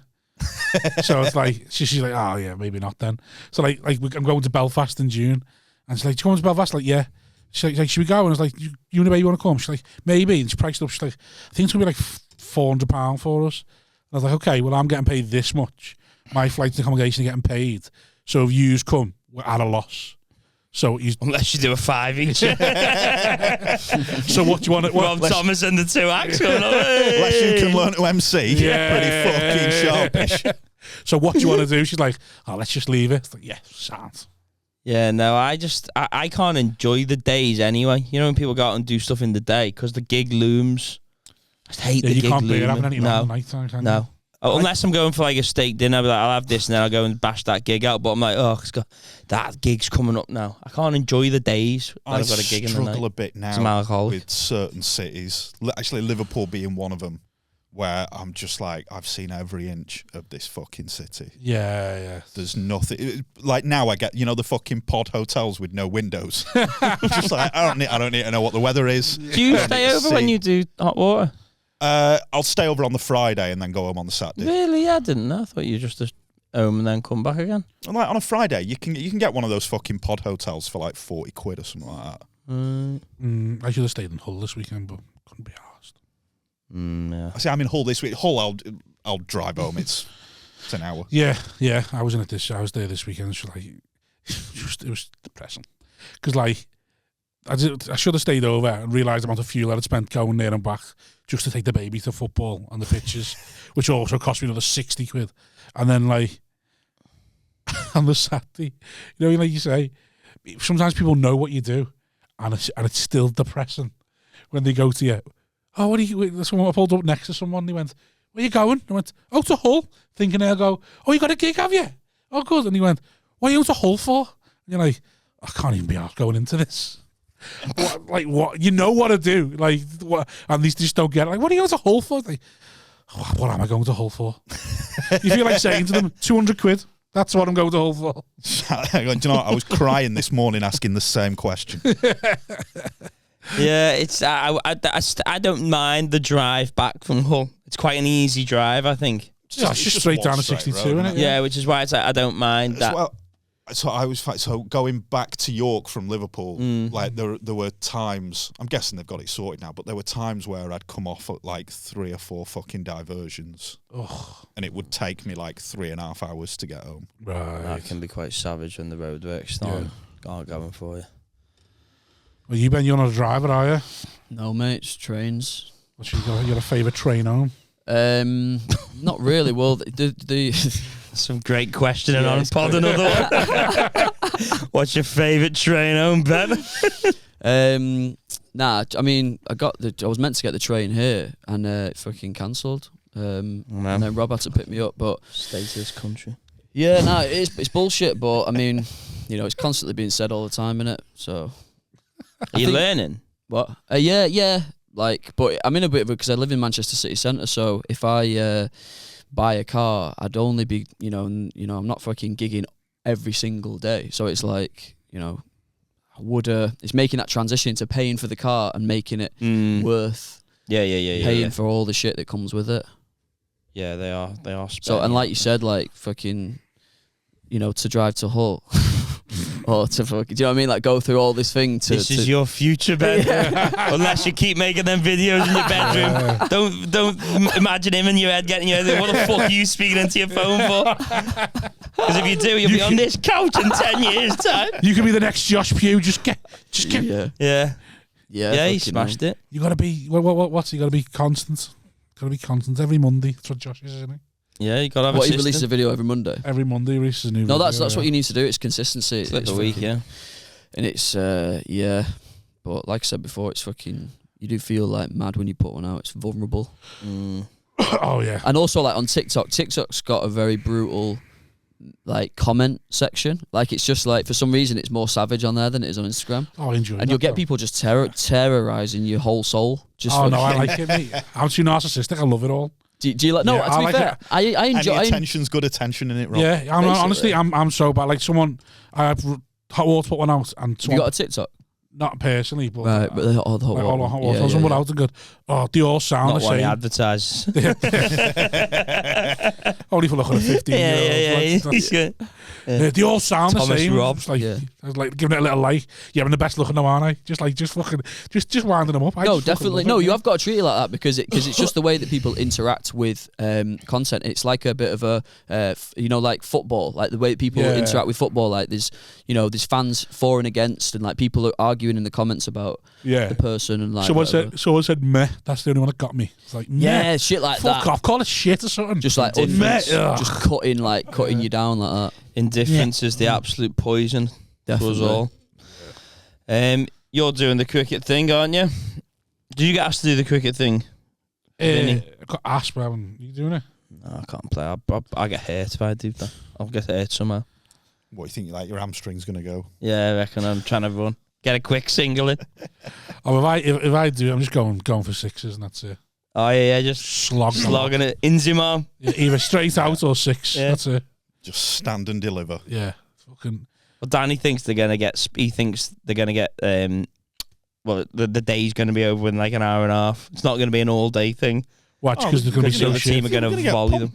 So it's like she's like, oh yeah, maybe not then. So like I'm going to Belfast in June, and she's like, do you come to Belfast? Like, yeah. She's like, should we go? And I was like, you and the baby want to come? She's like, maybe. And she priced up. She's like, I think it's gonna be like £400 for us. And I was like, okay, well I'm getting paid this much. My flights and accommodation are getting paid. So if yous come, we're at a loss. So unless you do a 5 each. So what do you want? Rob Thomas and the 2 acts. Unless you can learn to MC. Yeah, pretty fucking sharpish. So what do you want to do? She's like, oh, let's just leave it. It's like, yeah, sounds. Yeah, no, I can't enjoy the days anyway. You know when people go out and do stuff in the day because the gig looms. I just hate the gig looming. You can't be having any night time, can you? Unless I'm going for like a steak dinner, I'll be like, I'll have this and then I'll go and bash that gig out. But I'm like, that gig's coming up now. I can't enjoy the days. I've got a gig in the night. I struggle a bit now with certain cities. Actually, Liverpool being one of them, where I'm just like, I've seen every inch of this fucking city. Yeah. There's nothing. Like now I get, the fucking pod hotels with no windows. I'm just like, I don't need to know what the weather is. Do you stay over when you do hot water? I'll stay over on the Friday and then go home on the Saturday. Really? I didn't know. I thought you just home and then come back again. And like on a Friday, you can get one of those fucking pod hotels for like 40 quid or something like that. I should have stayed in Hull this weekend, but couldn't be arsed. Yeah. I say I'm in Hull this week. Hull, I'll drive home. It's an hour. Yeah. I was there this weekend. So like, it was depressing because like I should have stayed over and realised the amount of fuel I'd spent going there and back just to take the baby to football and the pitches, which also cost me another 60 quid. And then like on the Saturday, like you say, sometimes people know what you do, and it's still depressing when they go to you. Oh, what are you? Someone I pulled up next to someone. He went, "Where you going?" I went, "Oh, to Hull." Thinking they'll go, "Oh, you got a gig, have you?" "Oh, good." And he went, "What are you going to Hull for?" And you're like, I can't even be arsed going into this. What? You know what to do. Like, what? And these just don't get it. Like, what are you going to Hull for? Like, what am I going to Hull for? You feel like saying to them, 200 quid. That's what I'm going to Hull for. Do you know what? I was crying this morning asking the same question. Yeah, it's I don't mind the drive back from Hull. It's quite an easy drive, I think. It's just straight down to 62, isn't it? Yeah, which is why it's like, I don't mind that. Well, so going back to York from Liverpool, like there were times, I'm guessing they've got it sorted now, but there were times where I'd come off at like 3 or 4 fucking diversions, and it would take me like 3.5 hours to get home. Right, that can be quite savage when the roadworks start going for you. Well, you're not a driver, are you? No, mate, it's trains. What's you got a favourite train home? Not really. Well, the some great questioning on pod. Another one. What's your favourite train home, Ben? Nah, I mean, I was meant to get the train here, and it fucking cancelled. And then Rob had to pick me up, but stay to this country. Yeah, no, it's bullshit. But I mean, it's constantly being said all the time, innit? So, are you learning? What? Yeah. Like, but I'm in a bit of because I live in Manchester city centre. So if I buy a car, I'd only be, I'm not fucking gigging every single day. So it's like, it's making that transition into paying for the car and making it worth paying for all the shit that comes with it. Yeah, they are. So, and like you said, like fucking, to drive to Hull. Or to fucking, do you know what I mean? Like, go through all this thing to... This is your future, Ben. Unless you keep making them videos in your bedroom. Don't imagine him in your head getting your head. What the fuck are you speaking into your phone for? Because if you do, you'll be on this couch in 10 years' time. You could be the next Josh Pugh. Just get. Yeah, he smashed it. You got to be... What's you got to be constant? Got to be constant every Monday. That's what Josh is, isn't he? Yeah, you gotta have he releases a video every Monday. Every Monday he releases a new video. No, that's what you need to do. It's consistency. It's like a week, yeah. And it's but like I said before, it's fucking. You do feel like mad when you put one out. It's vulnerable. Oh yeah. And also like on TikTok's got a very brutal like comment section. Like it's just like for some reason it's more savage on there than it is on Instagram. Oh, I enjoy it. And you'll get people just terrorizing your whole soul. Just no, I like it, mate. I'm too narcissistic. I love it all. Do you like? No, to be fair, I enjoy. Any attention's good attention in it, Rob. Yeah, honestly, I'm so bad. Like someone, I Hot Water put one out, and Have you got a TikTok? not personally, but Right, but the hot all the Hot water. Water. Yeah, someone out and good. Oh, they all sound Not the one he same. advertises. Only for looking at 15 year olds. They all sound Thomas the same. Robb. Just like giving it a little like. Yeah, I'm the best looking now, aren't I? Just winding them up. No, definitely. No, you have got to treat it like that because it's just the way that people interact with content. It's like a bit of a like football, like the way that people interact with football. Like there's fans for and against, and like people are arguing in the comments about the person and like. Someone said meh. That's the only one that got me. It's like meh. Shit like Fuck that. off. Call it shit or something. Just like meh. just cutting you down like that. Indifference is the absolute poison to us all. You're doing the cricket thing, aren't you? Did you get asked to do the cricket thing? I got asked, but you doing it? No, I can't play. I get hurt if I do that. I'll get hurt somehow. What, you think like your hamstring's going to go? Yeah, I reckon I'm trying to run. Get a quick single in. If I do, I'm just going for sixes and that's it. Oh yeah, just slogging it into him arm. Yeah, either straight out or six. Yeah. That's it. Just stand and deliver. Yeah. Fucking. Well, Danny thinks they're gonna get. He thinks they're gonna get. Well, the day's gonna be over in like an hour and a half. It's not gonna be an all day thing. Watch, because there's gonna be so the shit. team are gonna volley them.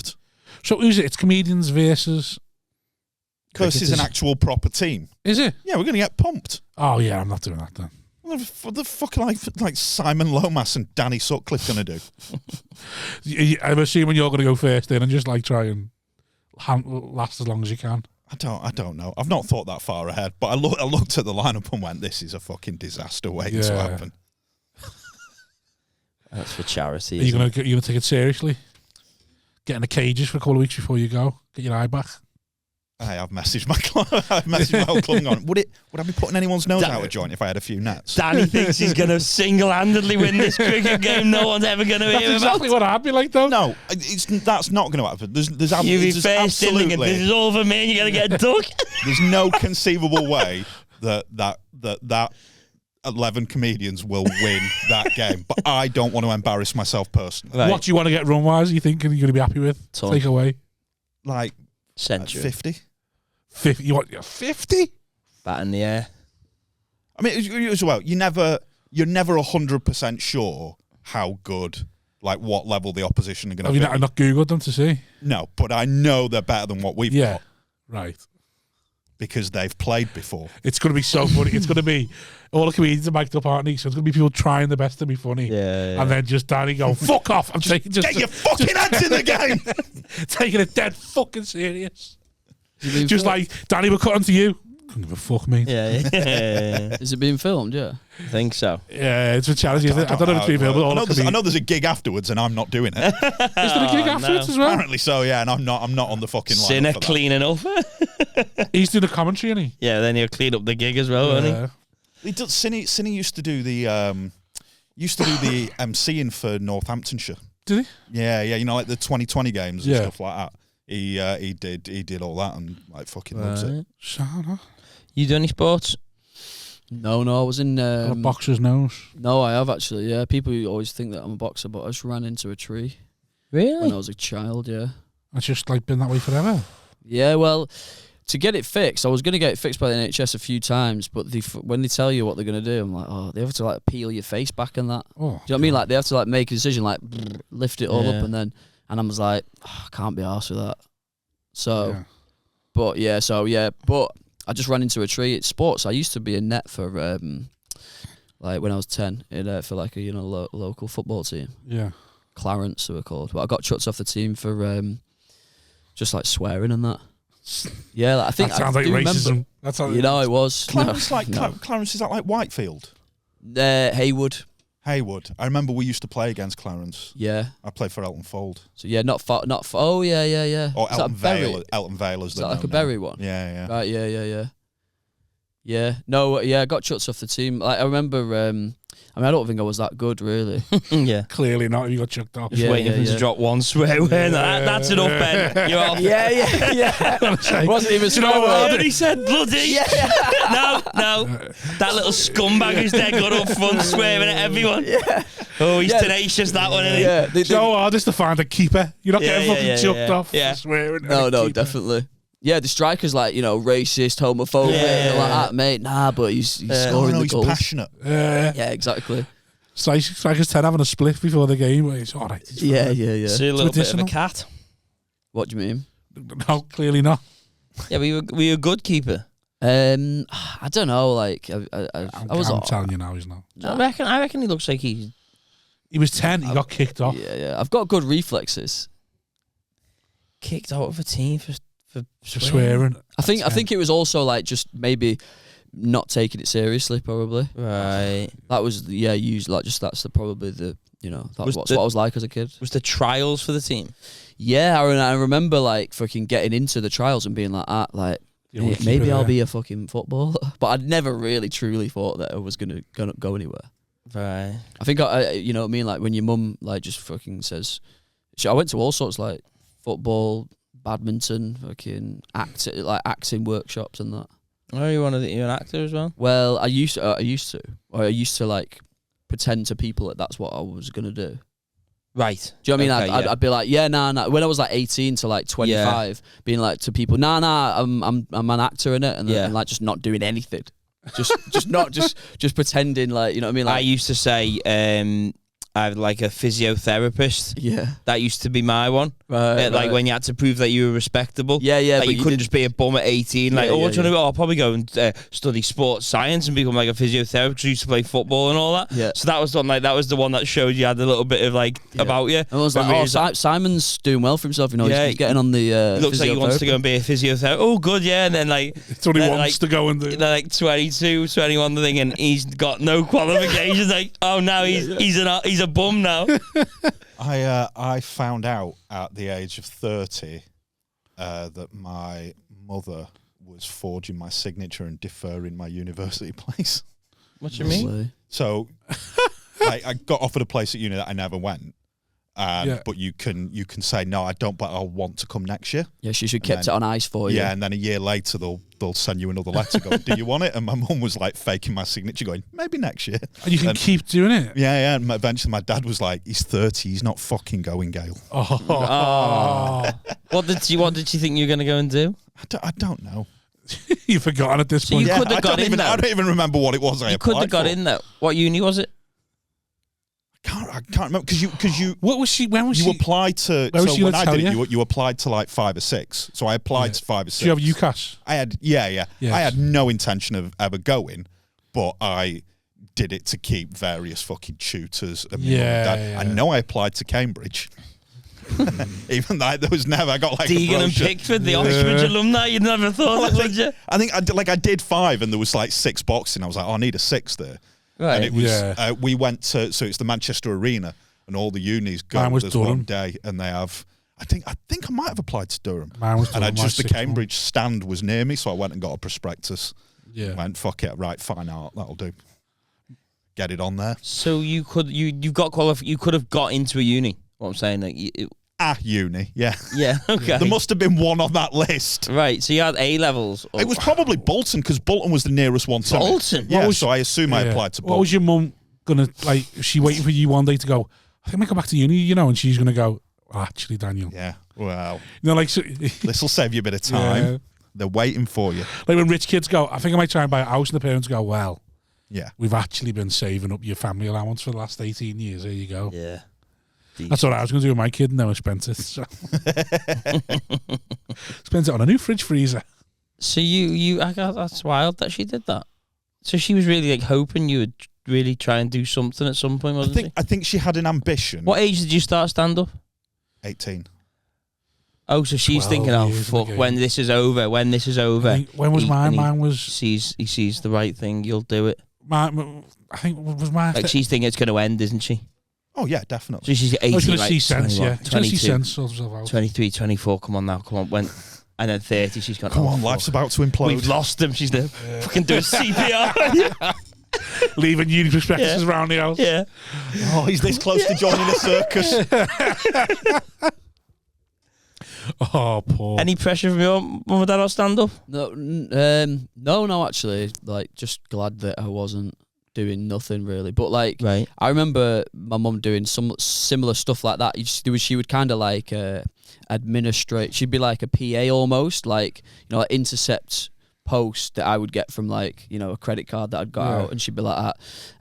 So who's it? It's comedians versus. Versus an actual proper team. Is it? Yeah, we're gonna get pumped. Oh yeah, I'm not doing that then. What the fuck like Simon Lomas and Danny Sutcliffe gonna do? I'm assuming you're gonna go first in and just like try and last as long as you can. I don't know. I've not thought that far ahead, but I looked at the lineup and went, "This is a fucking disaster waiting to happen." That's for charity. Are you gonna take it seriously? Get in the cages for a couple of weeks before you go. Get your eye back. I've messaged my club. I've messaged my whole club. On. Would I be putting anyone's nose out of joint if I had a few nets? Danny thinks he's going to single-handedly win this cricket game. No one's ever going to hear That's exactly what I'd be like, though. No, that's not going to happen. There's you be first in and this is all for me and you're going to get a duck. There's no conceivable way that 11 comedians will win that game. But I don't want to embarrass myself personally. Right. What do you want to get run-wise, you think, and you're going to be happy with? Take away? Like, century. 50? 50? You want 50? Bat in the air. I mean, as well, you're never 100% sure how good, like what level the opposition are going to be. Have you not Googled them to see? No, but I know they're better than what we've got. Right. Because they've played before. It's going to be so funny. It's going to be all the comedians are mic'd up, aren't they? So it's going to be people trying their best to be funny. Yeah. And then just Danny go, fuck off. I'm taking Get your fucking heads in the game. Taking it dead fucking serious. Just like, Danny, we're cutting to you. Couldn't give a fuck, mate. Yeah. Is it being filmed? Yeah. I think so. Yeah, it's a challenge. I don't know if it's being filmed. I know there's a gig afterwards and I'm not doing it. Is there a gig afterwards as well? Apparently so, yeah, and I'm not on the fucking line. Sinner cleaning up. He's doing the commentary, isn't he? Yeah, then he'll clean up the gig as well, won't he? He does. Sinny used to do the MCing for Northamptonshire. Did he? Yeah, you know, like the 2020 games and stuff like that. He did all that and like fucking loves it. Shana. You do any sports? No, I was in A boxer's nose. No, I have actually, yeah. People always think that I'm a boxer, but I just ran into a tree. Really? When I was a child, yeah. It's just like been that way forever. Yeah, well, to get it fixed, I was going to get it fixed by the NHS a few times, but when they tell you what they're going to do, I'm like, oh, they have to like peel your face back and that. Oh, do you know what I mean? Like they have to like make a decision, like lift it all up and I was like, oh, I can't be arsed with that. So, but I just ran into a tree. It's sports. I used to be in net for like when I was 10 for like a local football team. Yeah, Clarence they were called. But I got chucked off the team for just like swearing and that. Yeah, like, I think that sounds like racism. That's how it was. Clarence, Clarence, is that like Whitefield? Haywood. I remember we used to play against Clarence. Yeah, I played for Elton Fold. So yeah, not far. Oh yeah. Or Elton Vale. Elton Vale is that like a Berry one? Yeah. Right. Yeah. No. Yeah, I got chucked off the team. Like I remember. I don't think I was that good, really. Yeah. Clearly not. You got chucked off. Just waiting for him to drop one swear word. That's enough, Ben. You're off. Yeah. Wasn't even swear word. And he said bloody. Yeah. No. That little scumbag who's there got up front swearing at everyone. Yeah. Oh, he's tenacious, that one, isn't he? Yeah. So hard is to find a keeper. You're not getting fucking chucked off Yeah. for swearing. No, definitely. Yeah, the striker's like, racist, homophobic, like that, mate. Nah, but he's scoring the goals. He's passionate. Yeah, exactly. Striker's 10 having a split before the game. It's all right. Yeah. So a little bit of a cat. What do you mean? No, clearly not. Yeah, were you a good keeper? I don't know. Like, I'm telling you now, he's not. I reckon he looks like he was 10. He got kicked off. Yeah. I've got good reflexes. Kicked out of a team for swearing. I think it was also like just maybe not taking it seriously. Probably. Right. That was that's probably the that's what I was like as a kid. Was the trials for the team? Yeah, I remember like fucking getting into the trials and being like. Maybe I'll be a fucking footballer, but I'd never really truly thought that I was gonna go anywhere. Right. I think you know what I mean. Like when your mum like just fucking says, I went to all sorts like football, badminton, fucking acting workshops and that. Oh, you're an actor as well? Well, I used to like pretend to people that that's what I was gonna do. Right. Do you know what I mean? I'd be like, nah. When I was like 18 to like 25, being like to people, nah, I'm an actor in it, and like just not doing anything, just pretending like, you know what I mean? Like, I used to say, I had like a physiotherapist. Yeah. That used to be my one. Right. Like when you had to prove that you were respectable. Yeah. Like but you couldn't just be a bum at 18. Like, what do you want to do? I'll probably go and study sports science and become like a physiotherapist because I used to play football and all that. Yeah. So that was the one that showed you had a little bit of like about you. I was like, Simon's doing well for himself. He's getting on the. It looks like he wants to go and be a physiotherapist. Oh, good, yeah. And then like, it's only wants to go and do. They're like 22, 21, the thing, and he's got no qualifications. Like, oh, now he's a bum now. I found out at the age of 30 that my mother was forging my signature and deferring my university place. What do you mean? So I got offered a place at uni that I never went. But you can say no, I don't, but I'll want to come next year. Yeah, she should kept it on ice for you. Yeah, and then a year later they'll send you another letter going, do you want it? And my mum was like faking my signature going, maybe next year. And you can keep doing it. Yeah, and eventually my dad was like, he's 30, he's not fucking going, Gail. What did you think you were going to go and do? I don't know. You've forgotten at this point. You could have got in there. I don't even remember what it was I applied for. You could have got in there. What uni was it? I can't remember because you. What was she? When was you she? applied to? Where was so she when I did you? it, you applied to like 5 or 6. So I applied to 5 or 6. Do you have UCAS? I had I had no intention of ever going, but I did it to keep various fucking tutors and my mum and dad. I know I applied to Cambridge. Even though there was never, I got like Deegan and Pickford, the Oxbridge alumni. You'd never thought, would you? I think I did 5, and there was like 6 boxing. I was like, I need a 6th there. Right. And it was we went to, so it's the Manchester Arena, and all the unis go. There's Durham. one day, and they have. I think I might have applied to Durham. Mine was Durham. And the Cambridge stand was near me, so I went and got a prospectus. Yeah. Went, fuck it, right, fine art, that'll do. Get it on there. So you could you got qualified. You could have got into a uni. What I'm saying, like uni, yeah. Yeah, okay. There must have been one on that list. Right, so you had A levels. It was probably Bolton, because Bolton was the nearest one to me. Bolton? Yeah, so I assume I applied to Bolton. What was your mum gonna like? Is she waiting for you one day to go, I think I go back to uni, and she's gonna go, actually, Daniel. Yeah, well, like this will save you a bit of time. Yeah. They're waiting for you. Like when rich kids go, I think I might try and buy a house, and the parents go, well, yeah, we've actually been saving up your family allowance for the last 18 years. There you go. Yeah. That's what I was going to do with my kid, and then I spent it. So. Spent it on a new fridge freezer. So that's wild that she did that. So she was really like hoping you would really try and do something at some point, wasn't she? I think she had an ambition. What age did you start stand up? 18. Oh, so she's thinking, oh fuck, when this is over. When was mine? Mine was. He sees the right thing. You'll do it. I think was mine. Like she's thinking it's going to end, isn't she? Oh, yeah, definitely. So she's 18, I was going to see 21, sense, yeah. 22, see sense 23, 24, come on now, come on. And then 30, she's gone, come on, life's about to implode. We've lost him, she's there. Fucking doing CPR. Leaving uni prospectuses around the house. Yeah. Oh, he's this close to joining a circus. Oh, poor. Any pressure from your mum and dad on stand-up? No, actually. Like, just glad that I wasn't doing nothing really. But like, Right. I remember my mum doing some similar stuff like that. She would kind of like administrate. She'd be like a PA almost, like, you know, like intercept post that I would get from like, you know, a credit card that I'd got out, and she'd be like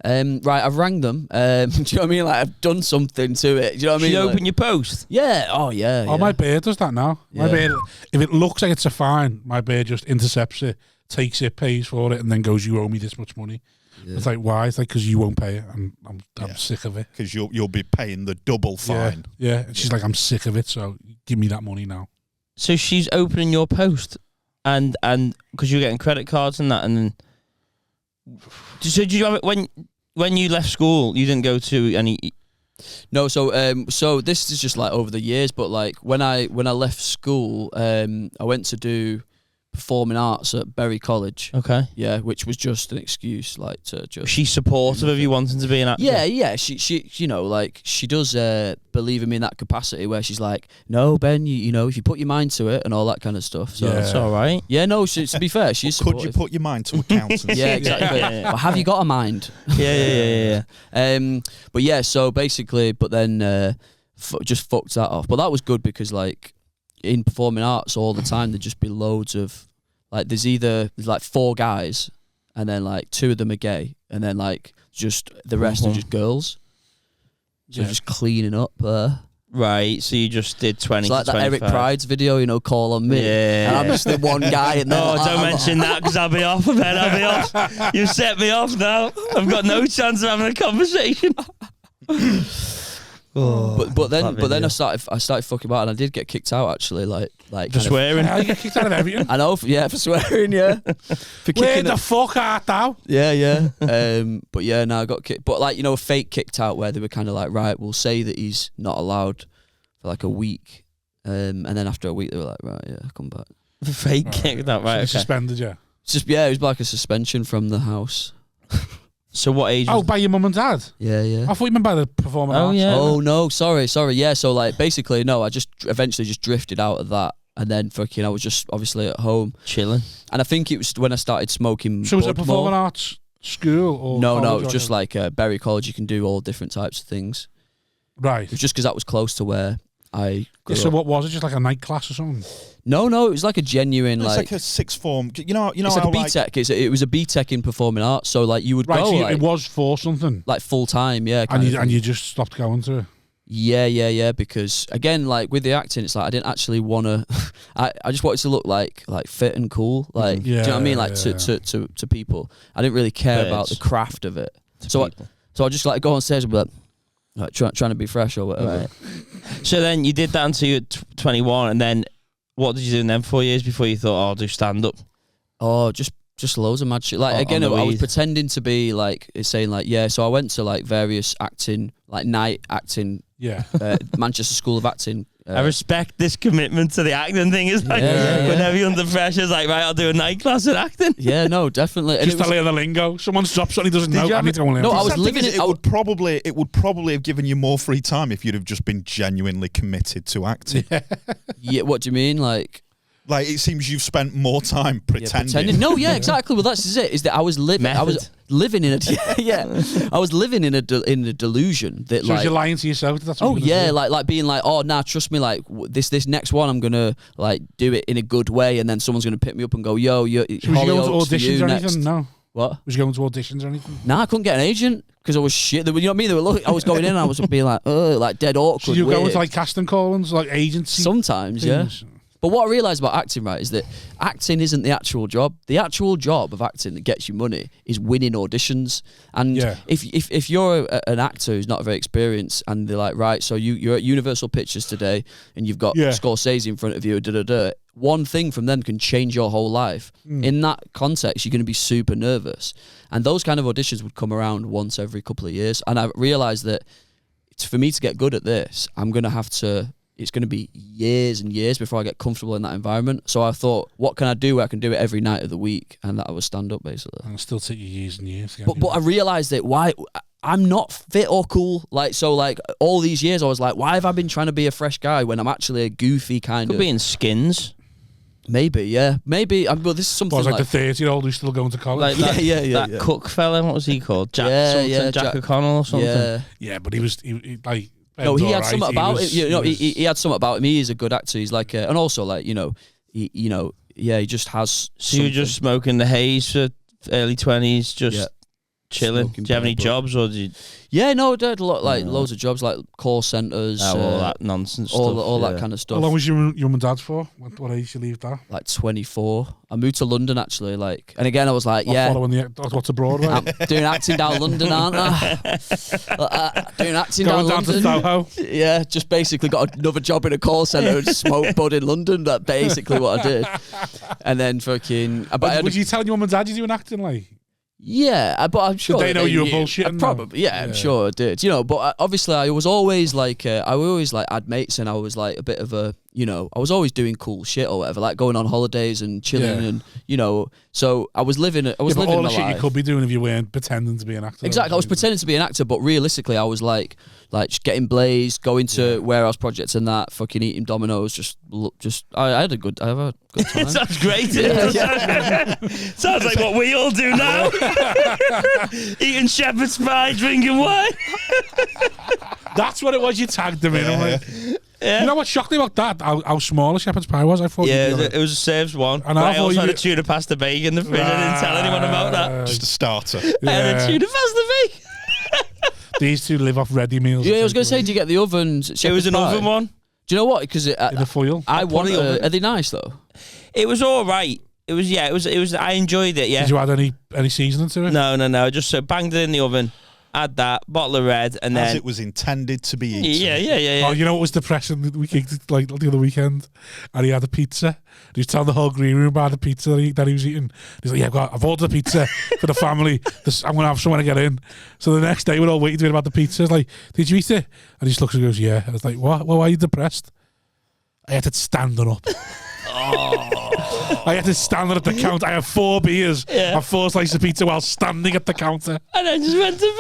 that. Right, I've rang them. Do you know what I mean? Like, I've done something to it. Do you know what I mean? She'd Like, open your post. yeah. Oh yeah. Oh, yeah. my bear does that now. My Yeah. bear, if it looks like it's a fine, my bear just intercepts it, takes it, pays for it, and then goes, "You owe me this much money." Yeah. It's like, why? It's like, because you won't pay it, and I'm sick of it. Because you'll be paying the double fine. Yeah. And she's like, I'm sick of it, so give me that money now. So she's opening your post, and because you're getting credit cards and that, and then. So did you have it when you left school? You didn't go to any. No, so this is just like over the years, but like when I left school, I went to do performing arts at Bury College. Okay. Yeah, which was just an excuse, like to just. She's supportive of you wanting to be an actor. Yeah. She, you know, like she does believe in me in that capacity where she's like, no, Ben, you know, if you put your mind to it and all that kind of stuff. So That's all right. yeah, no. To be fair, she's Could supportive. you put your mind to accountancy? Yeah, exactly. Yeah. But have you got a mind? Yeah. But yeah, so basically, but then just fucked that off. But that was good because like in performing arts all the time, there'd just be loads of like there's like 4 guys, and then like 2 of them are gay, and then like just the rest are just girls. So just cleaning up. Right. So you just did 20. It's like to that Eric 25. Pride's video, you know, Call on Me. Yeah. And I'm just the one guy in there. Oh, don't mention that because I'll be off, Ben. I'll be off. You've set me off now. I've got no chance of having a conversation. But then I started fucking about, and I did get kicked out actually, like For kind of- swearing. Hell, you get kicked out of everything. I know, for swearing, yeah. For Where kicking the it. fuck art thou? Yeah. But yeah, no, I got kicked. But like, you know, a fake kicked out where they were kind of like, right, we'll say that he's not allowed for like a week, and then after a week they were like, right, yeah, come back. Fake kick that right. Okay. Suspended you. It's just it was like a suspension from the house. So what age? Oh, by your mum and dad? Yeah. I thought you meant by the performing Oh, arts. yeah. Oh no, sorry. Yeah, so like basically no, I just eventually just drifted out of that, and then fucking I was just obviously at home Chilling. and I think it was when I started smoking. So was it a bud performing more. arts school or No, college it's or just anything? like Bury College. You can do all different types of things. Right. It was just because that was close to where I grew So up. what was it? Just like a night class or something? No, it was like a genuine It's like like a sixth form. You know it's like how a BTEC. It was a BTEC in performing arts. So like you would Right. go So like, it was for something, like full time, yeah. and kind of thing. you just stopped going to it. Yeah. Because again, like with the acting, it's like I didn't actually want to. I just wanted to look like fit and cool. Like, do you know what I mean? Like to people, I didn't really care about the craft of it. So I just like go on stage and be like trying to be fresh or whatever. Right. So then you did that until you were 21, and then what did you do in them 4 years before you thought, oh, I'll do stand up? Oh, just just loads of mad shit. Like again, I was pretending to be like saying like so I went to like various acting, like night acting, Manchester School of Acting. I respect this commitment to the acting thing. Is like whenever you're under pressure, it's like right, I'll do a night class in acting. Yeah, no, definitely. Just to learn the lingo. Someone's dropped something he doesn't know. I need to go and learn. No, I it. was living it. It would probably have given you more free time if you'd have just been genuinely committed to acting. Yeah, what do you mean, like? Like it seems you've spent more time pretending. No, yeah, exactly. Well, that's it. Is that I was living. I was living in a I was living in a delusion that So like you're lying to yourself. That's what you're gonna do. like being like, oh nah, trust me, like this next one I'm gonna like do it in a good way, and then someosomeone's gonna pick me up and go, yo, So was you going to auditions or anything? next. No. What? Was you going to auditions or anything? Nah, I couldn't get an agent because I was shit. You know what I mean? They were looking. I was going in and I was being like, like dead awkward. So you were going weird. to like casting callings, like agency Sometimes, things? yeah. But what I realised about acting, right, is that acting isn't the actual job. The actual job of acting that gets you money is winning auditions. And if you're an actor who's not very experienced and they're like, right, so you're at Universal Pictures today and you've got Scorsese in front of you, one thing from them can change your whole life. In that context, you're going to be super nervous. And those kind of auditions would come around once every couple of years. And I realised that for me to get good at this, I'm going to have to... It's going to be years and years before I get comfortable in that environment. So I thought, what can I do where I can do it every night of the week? And that I was stand up, basically. And it'll still take you years and years. But I realised that I'm not fit or cool. Like, so like all these years I was like, why have I been trying to be a fresh guy when I'm actually a goofy kind Could of... be in Skins. Maybe, yeah. Maybe. But this is something was like the 30-year-old who's still going to college. Like that, yeah. that Cook fella, what was he called? Jack Jack Jack O'Connell or something. Yeah. Yeah, but he like. No, he had something about it. him. He had something about him. He is a good actor. He's like, and also like he just has. So you're just smoking the haze for early 20s, just chilling. Smoking Do you have any bad, jobs, or did you? Yeah, no, I did loads of jobs, like call centres, all that nonsense, all stuff, that kind of stuff. How long was your mum and dad for? What age did you leave that? Like 24. I moved to London actually, like, and again I was like, Following what's abroad, right? I'm doing acting down London, aren't I? Doing acting Going down down London. to Soho. Yeah, just basically got another job in a call centre and smoke bud in London. That's basically what I did. And then fucking. Was you telling your mum and dad you're doing acting like? Yeah, but I'm sure they know you were bullshitting. Probably, yeah, I'm sure I did. But obviously, I was always like, had mates, and I was like a bit of a, I was always doing cool shit or whatever, like going on holidays and chilling, and so I was living. I was living all my the shit life. you could be doing if you weren't pretending to be an actor. Exactly, I was pretending to be an actor, but realistically, I was like just getting blazed, going to warehouse projects and that, fucking eating Dominoes. I had a good time. It sounds great. Sounds like what we all do now. Eating shepherd's pie, drinking wine. That's what it was. You tagged them in. I'm like, you know what shocked me about that? How small a shepherd's pie was. I thought. Yeah, it was a serves one. And I also had a tuna pasta bake in the fridge. I didn't tell anyone about that. Just a starter. I had a tuna pasta bake. These two live off ready meals. Yeah, I was going to say, do you get the oven? It was an oven one. Do you know what? Because in the foil. I want. Are they nice though? It was all right. It was. I enjoyed it. Yeah. Did you add any seasoning to it? No. Just banged it in the oven. Add that bottle of red, and then as it was intended to be eaten. Yeah. Oh, you know what was depressing? We kicked it like the other weekend, and he had a pizza. He was telling the whole green room about the pizza that he was eating. He's like, "Yeah, I've ordered a pizza for the family. I'm gonna have someone to get in." So the next day, we're all waiting to hear about the pizza. It's like, "Did you eat it?" And he just looks and goes, "Yeah." I was like, "What? Well, why are you depressed?" I had to stand up. I had to stand at the counter. I had 4 beers and 4 slices of pizza while standing at the counter. And I just went to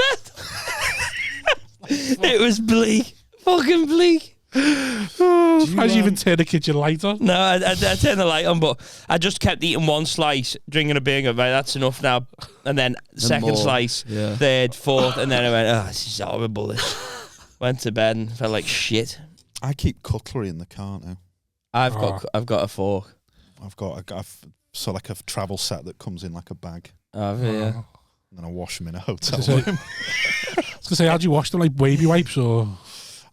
bed. It was bleak. Fucking bleak. How'd you even turn the kitchen light on? No, I turned the light on, but I just kept eating 1 slice, drinking a beer, right, that's enough now. And then second slice, third, fourth, and then I went, this is horrible. Went to bed and felt like shit. I keep cutlery in the car now. I've got a fork. I've got like a travel set that comes in like a bag. Oh, yeah. And then I wash them in a hotel room. I was going to say, how do you wash them? Like baby wipes or?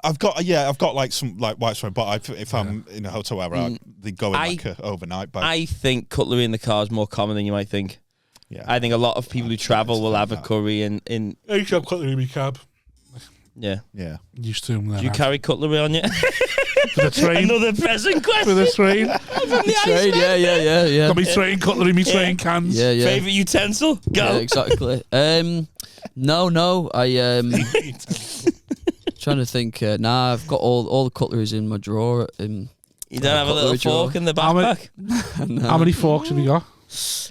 I've got like some like wipes, but if I'm in a hotel, wherever, they go in like a overnight bag. I think cutlery in the car is more common than you might think. Yeah, I think a lot of people who travel will have a curry in. I used to have cutlery in my cab. Yeah. Used to. Do you carry cutlery on you? For the train. Another pressing question. For the train. From the train, yeah. Got me train cutlery, me train cans. Yeah. Favourite utensil? Go. Yeah, exactly. No. Trying to think. I've got all the cutleries in my drawer. You don't have a little fork in the backpack? How many forks have you got?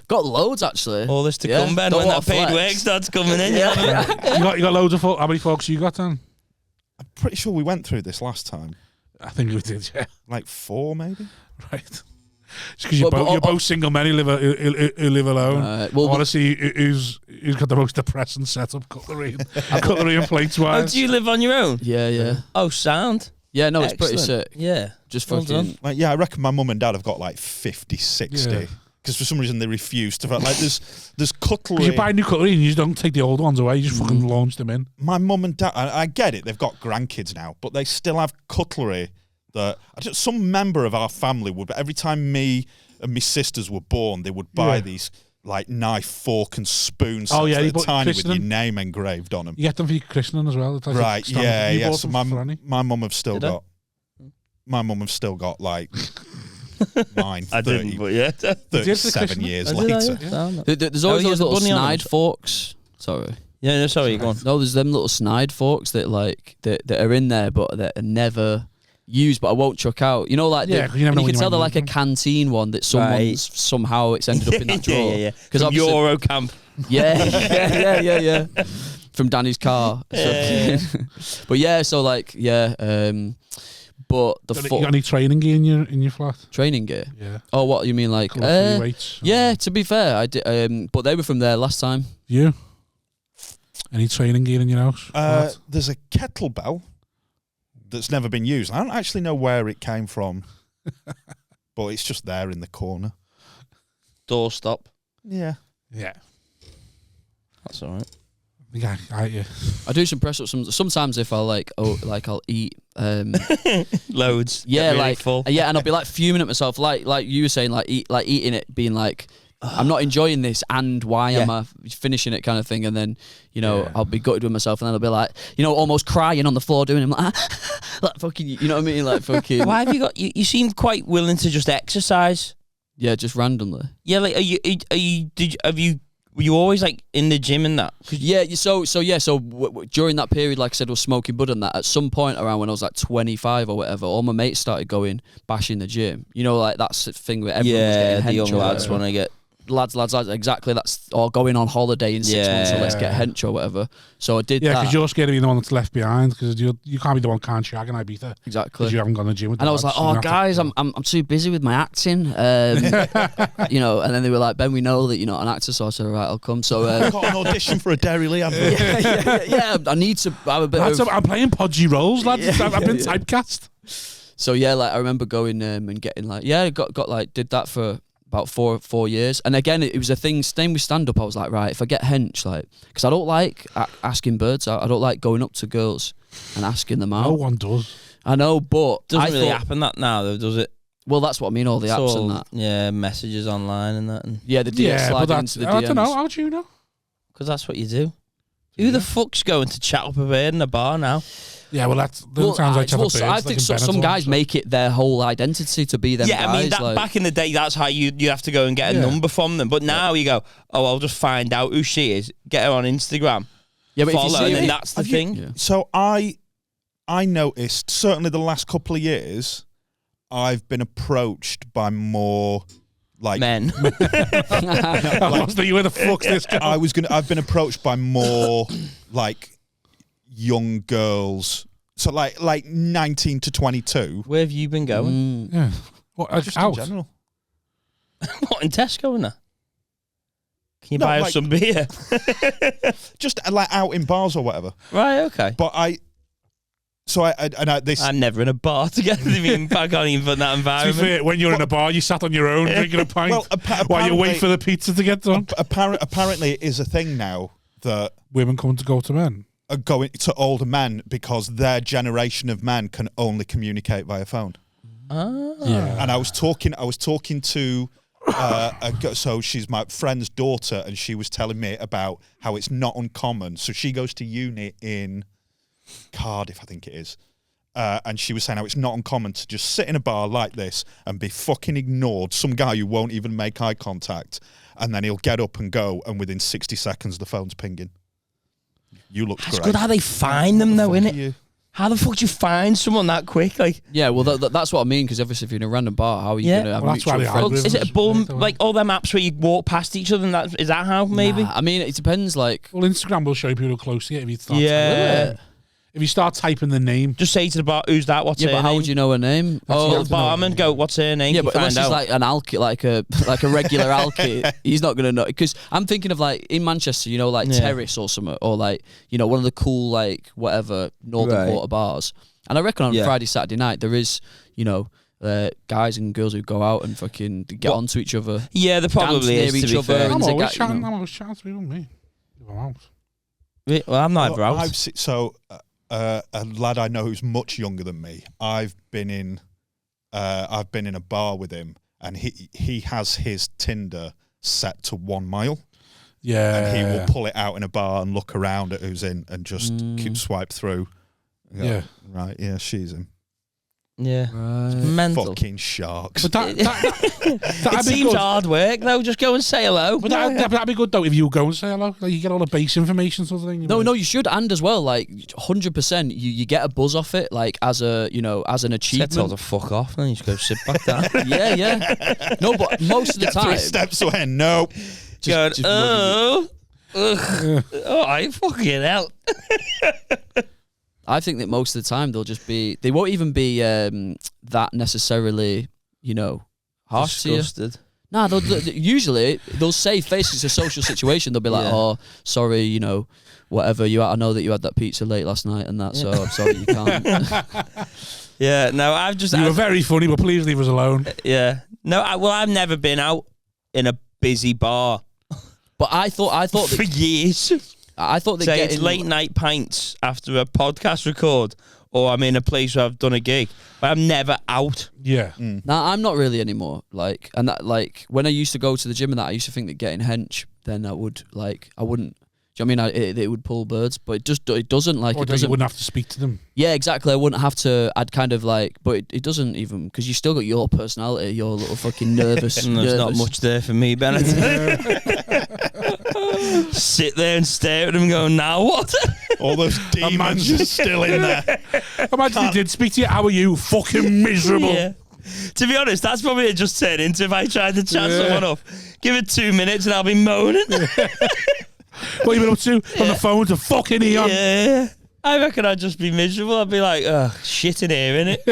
Got loads actually. All this to come, Ben, when that paid work starts coming in. You got loads of forks. How many forks you got then? I'm pretty sure we went through this last time. I think we did, yeah. Like 4 maybe? Right. Just because you're both single men who live alone. I want to see who's got the most depressing setup, cutlery and plates wise. Oh, do you live on your own? Yeah. Oh, sound. Yeah, no, it's Excellent. pretty sick. Yeah. Just Well fucking... done. Like, I reckon my mum and dad have got like 50, 60. Because for some reason they refuse to. Like, there's cutlery. Because you buy new cutlery and you just don't take the old ones away. You just fucking launch them in. My mum and dad, I get it, they've got grandkids now, but they still have cutlery that some member of our family would, every time me and my sisters were born, they would buy these like knife, fork and spoon sets that are tiny with your name engraved on them. You get them for your christening as well. Like right, yeah. So my mum have still Did I? got... My mum have still got like... mine. I didn't, but yeah. 37 years later. There's always those little snide forks. Sorry. Yeah, no, sorry, go on. No, there's them little snide forks that like that are in there, but that are never used. But I won't chuck out. You know, like you can tell they're like a canteen one that someone's somehow it's ended up in that drawer. Yeah. Because Euro camp. Yeah. From Danny's car. But yeah, so like but but the You got any training gear in your flat? training gear. Yeah. Oh, what you mean, like? Weights, Yeah. To be fair, I did. But they were from there last time. You? Any training gear in your house? There's a kettlebell that's never been used. I don't actually know where it came from, but it's just there in the corner. Doorstop. Yeah. Yeah. That's all right. Yeah, yeah. I do some press ups. Sometimes if I'll I'll eat. Loads. Yeah, Really like full. yeah, and I'll be like fuming at myself, like you were saying, eating it, being like, I'm not enjoying this, and why am I finishing it, kind of thing. And then I'll be gutted with myself, and then I'll be like, almost crying on the floor, doing it, like fucking, you know what I mean, like fucking. Why have you got? You seem quite willing to just exercise. Yeah, just randomly. Yeah, like were you always like in the gym and that? Yeah, so during that period, like I said, was smoking bud and that. At some point around when I was like 25 or whatever, all my mates started bashing the gym. Like that's the thing where everyone was getting hench. The young or lads whatever. want to get. Lads, exactly. That's all going on holiday in 6 months, so let's get hench or whatever. So I did that. Yeah, because you're scared to be the one that's left behind, because you can't be the one can't shag and Ibiza. Exactly. Because you haven't gone to the gym with and I was like, oh, guys, I'm too busy with my acting. And then they were like, Ben, we know that you're not an actor, so I said, all right, I'll come. So I've got an audition for a Dairy Lee advert. yeah, I need to have a bit I'm playing podgy roles, lads. I've been typecast. So yeah, like I remember going and getting did that for about 4 years. And again, it was a thing, staying with stand-up, I was like, right, if I get hench, like, because I don't like asking birds out. I don't like going up to girls and asking them out. No one does. I know, but Doesn't really happen that now, though, does it? Well, that's what I mean, all the apps and that. Yeah, messages online and that. And yeah, the DMs sliding into the DMs. I don't know, how do you know? Because that's what you do. Who the fuck's going to chat up a bird in a bar now? Yeah, well, that sounds like I think some guys make it their whole identity to be them guys. Yeah, I mean, back in the day, that's how you have to go and get a number from them. But now you go, oh, I'll just find out who she is, get her on Instagram, but follow, and then that's the thing. Yeah. So I noticed, certainly the last couple of years, I've been approached by more like men. Where the fuck's this going? I've been approached by more like young girls, so like 19 to 22. Where have you been going? Yeah, what, Just out? in general. What, in Tesco and that? Can you buy us some beer? Just like out in bars or whatever. Right, okay. But I'm never in a bar together. I mean, I can't even put that To be environment. fair, when you're in a bar, you sat on your own drinking a pint while you wait for the pizza to get done. Apparently, it is a thing now that Women come to go to men. are going to older men because their generation of men can only communicate via phone. Yeah. And I was talking to so she's my friend's daughter, and she was telling me about how it's not uncommon. So she goes to uni in Cardiff, I think it is. And she was saying how it's not uncommon to just sit in a bar like this and be fucking ignored. Some guy who won't even make eye contact, and then he'll get up and go, and within 60 seconds the phone's pinging. You look It's great. good how they find them, though, innit? You? How the fuck do you find someone that quick? Like, Yeah, well, that's what I mean, because obviously if you're in a random bar, how are you going to have Well, that's why mutual they are. friends? is it a bull, like all them apps where you walk past each other, and that is that how, maybe? Nah, I mean, it depends, like... Well, Instagram will show you people close to you if you start Yeah. if you start typing the name. Just say to the bar, who's that? What's Yeah, her but name? how would you know her name? Oh, the barman, go, what's her name? Yeah, You but unless find he's out. like an alky, like a regular alky, he's not gonna know. Because I'm thinking of like in Manchester, like Terrace or something, or like one of the cool like whatever Northern Quarter bars. And I reckon on Friday, Saturday night there is guys and girls who go out and fucking get onto each other. Yeah, there probably dance is, near to be each other fair. and I'm to always get, chatting to people, me. If I'm out. Well, I'm not ever out. A lad I know who's much younger than me. I've been in a bar with him, and he has his Tinder set to 1 mile. Yeah. And he will pull it out in a bar and look around at who's in and just keep swipe through. And go, Yeah. Right, yeah, she's him. Yeah. Right. It's mental. Fucking sharks. But that'd It be seems good. hard work, though. Just go and say hello. But that'd be good though if you go and say hello. Like you get all the base information sort of thing. No, you should, and as well, like 100%, you get a buzz off it, like as a as an achievement. Tell to fuck off, then you just go sit back down. Yeah. No, but most of the time, 3 steps away. No. Going, oh, I fucking hell. I think that most of the time they won't even be that necessarily, harsh Disgusted. to you. Nah, usually they'll save face. It's a social situation. They'll be like, "Oh, sorry, whatever. I know that you had that pizza late last night and that, so I'm sorry you can't." Yeah, no, You were very funny, but please leave us alone. Yeah, no, I've never been out in a busy bar. But I thought for years. I thought that it's late night pints after a podcast record, or I'm in a place where I've done a gig, but I'm never out. Yeah. Nah, I'm not really anymore. And that, when I used to go to the gym and that, I used to think that getting hench, then I wouldn't. Do you know what I mean? It would pull birds, but it doesn't. Or it doesn't. You wouldn't have to speak to them. Yeah, exactly. I wouldn't have to. But it doesn't even, because you still got your personality, your little fucking nervous. There's not much there for me, Bennett. Sit there and stare at him, going, "Now what?" All those demons are still in there. Imagine he did speak to you. How are you? Fucking miserable. Yeah. To be honest, that's probably it just turned into if I tried to chat someone up. Give it 2 minutes and I'll be moaning. What you been up to? On the phone to fucking Eon? Yeah. I reckon I'd just be miserable. I'd be like, oh, shit in here, innit?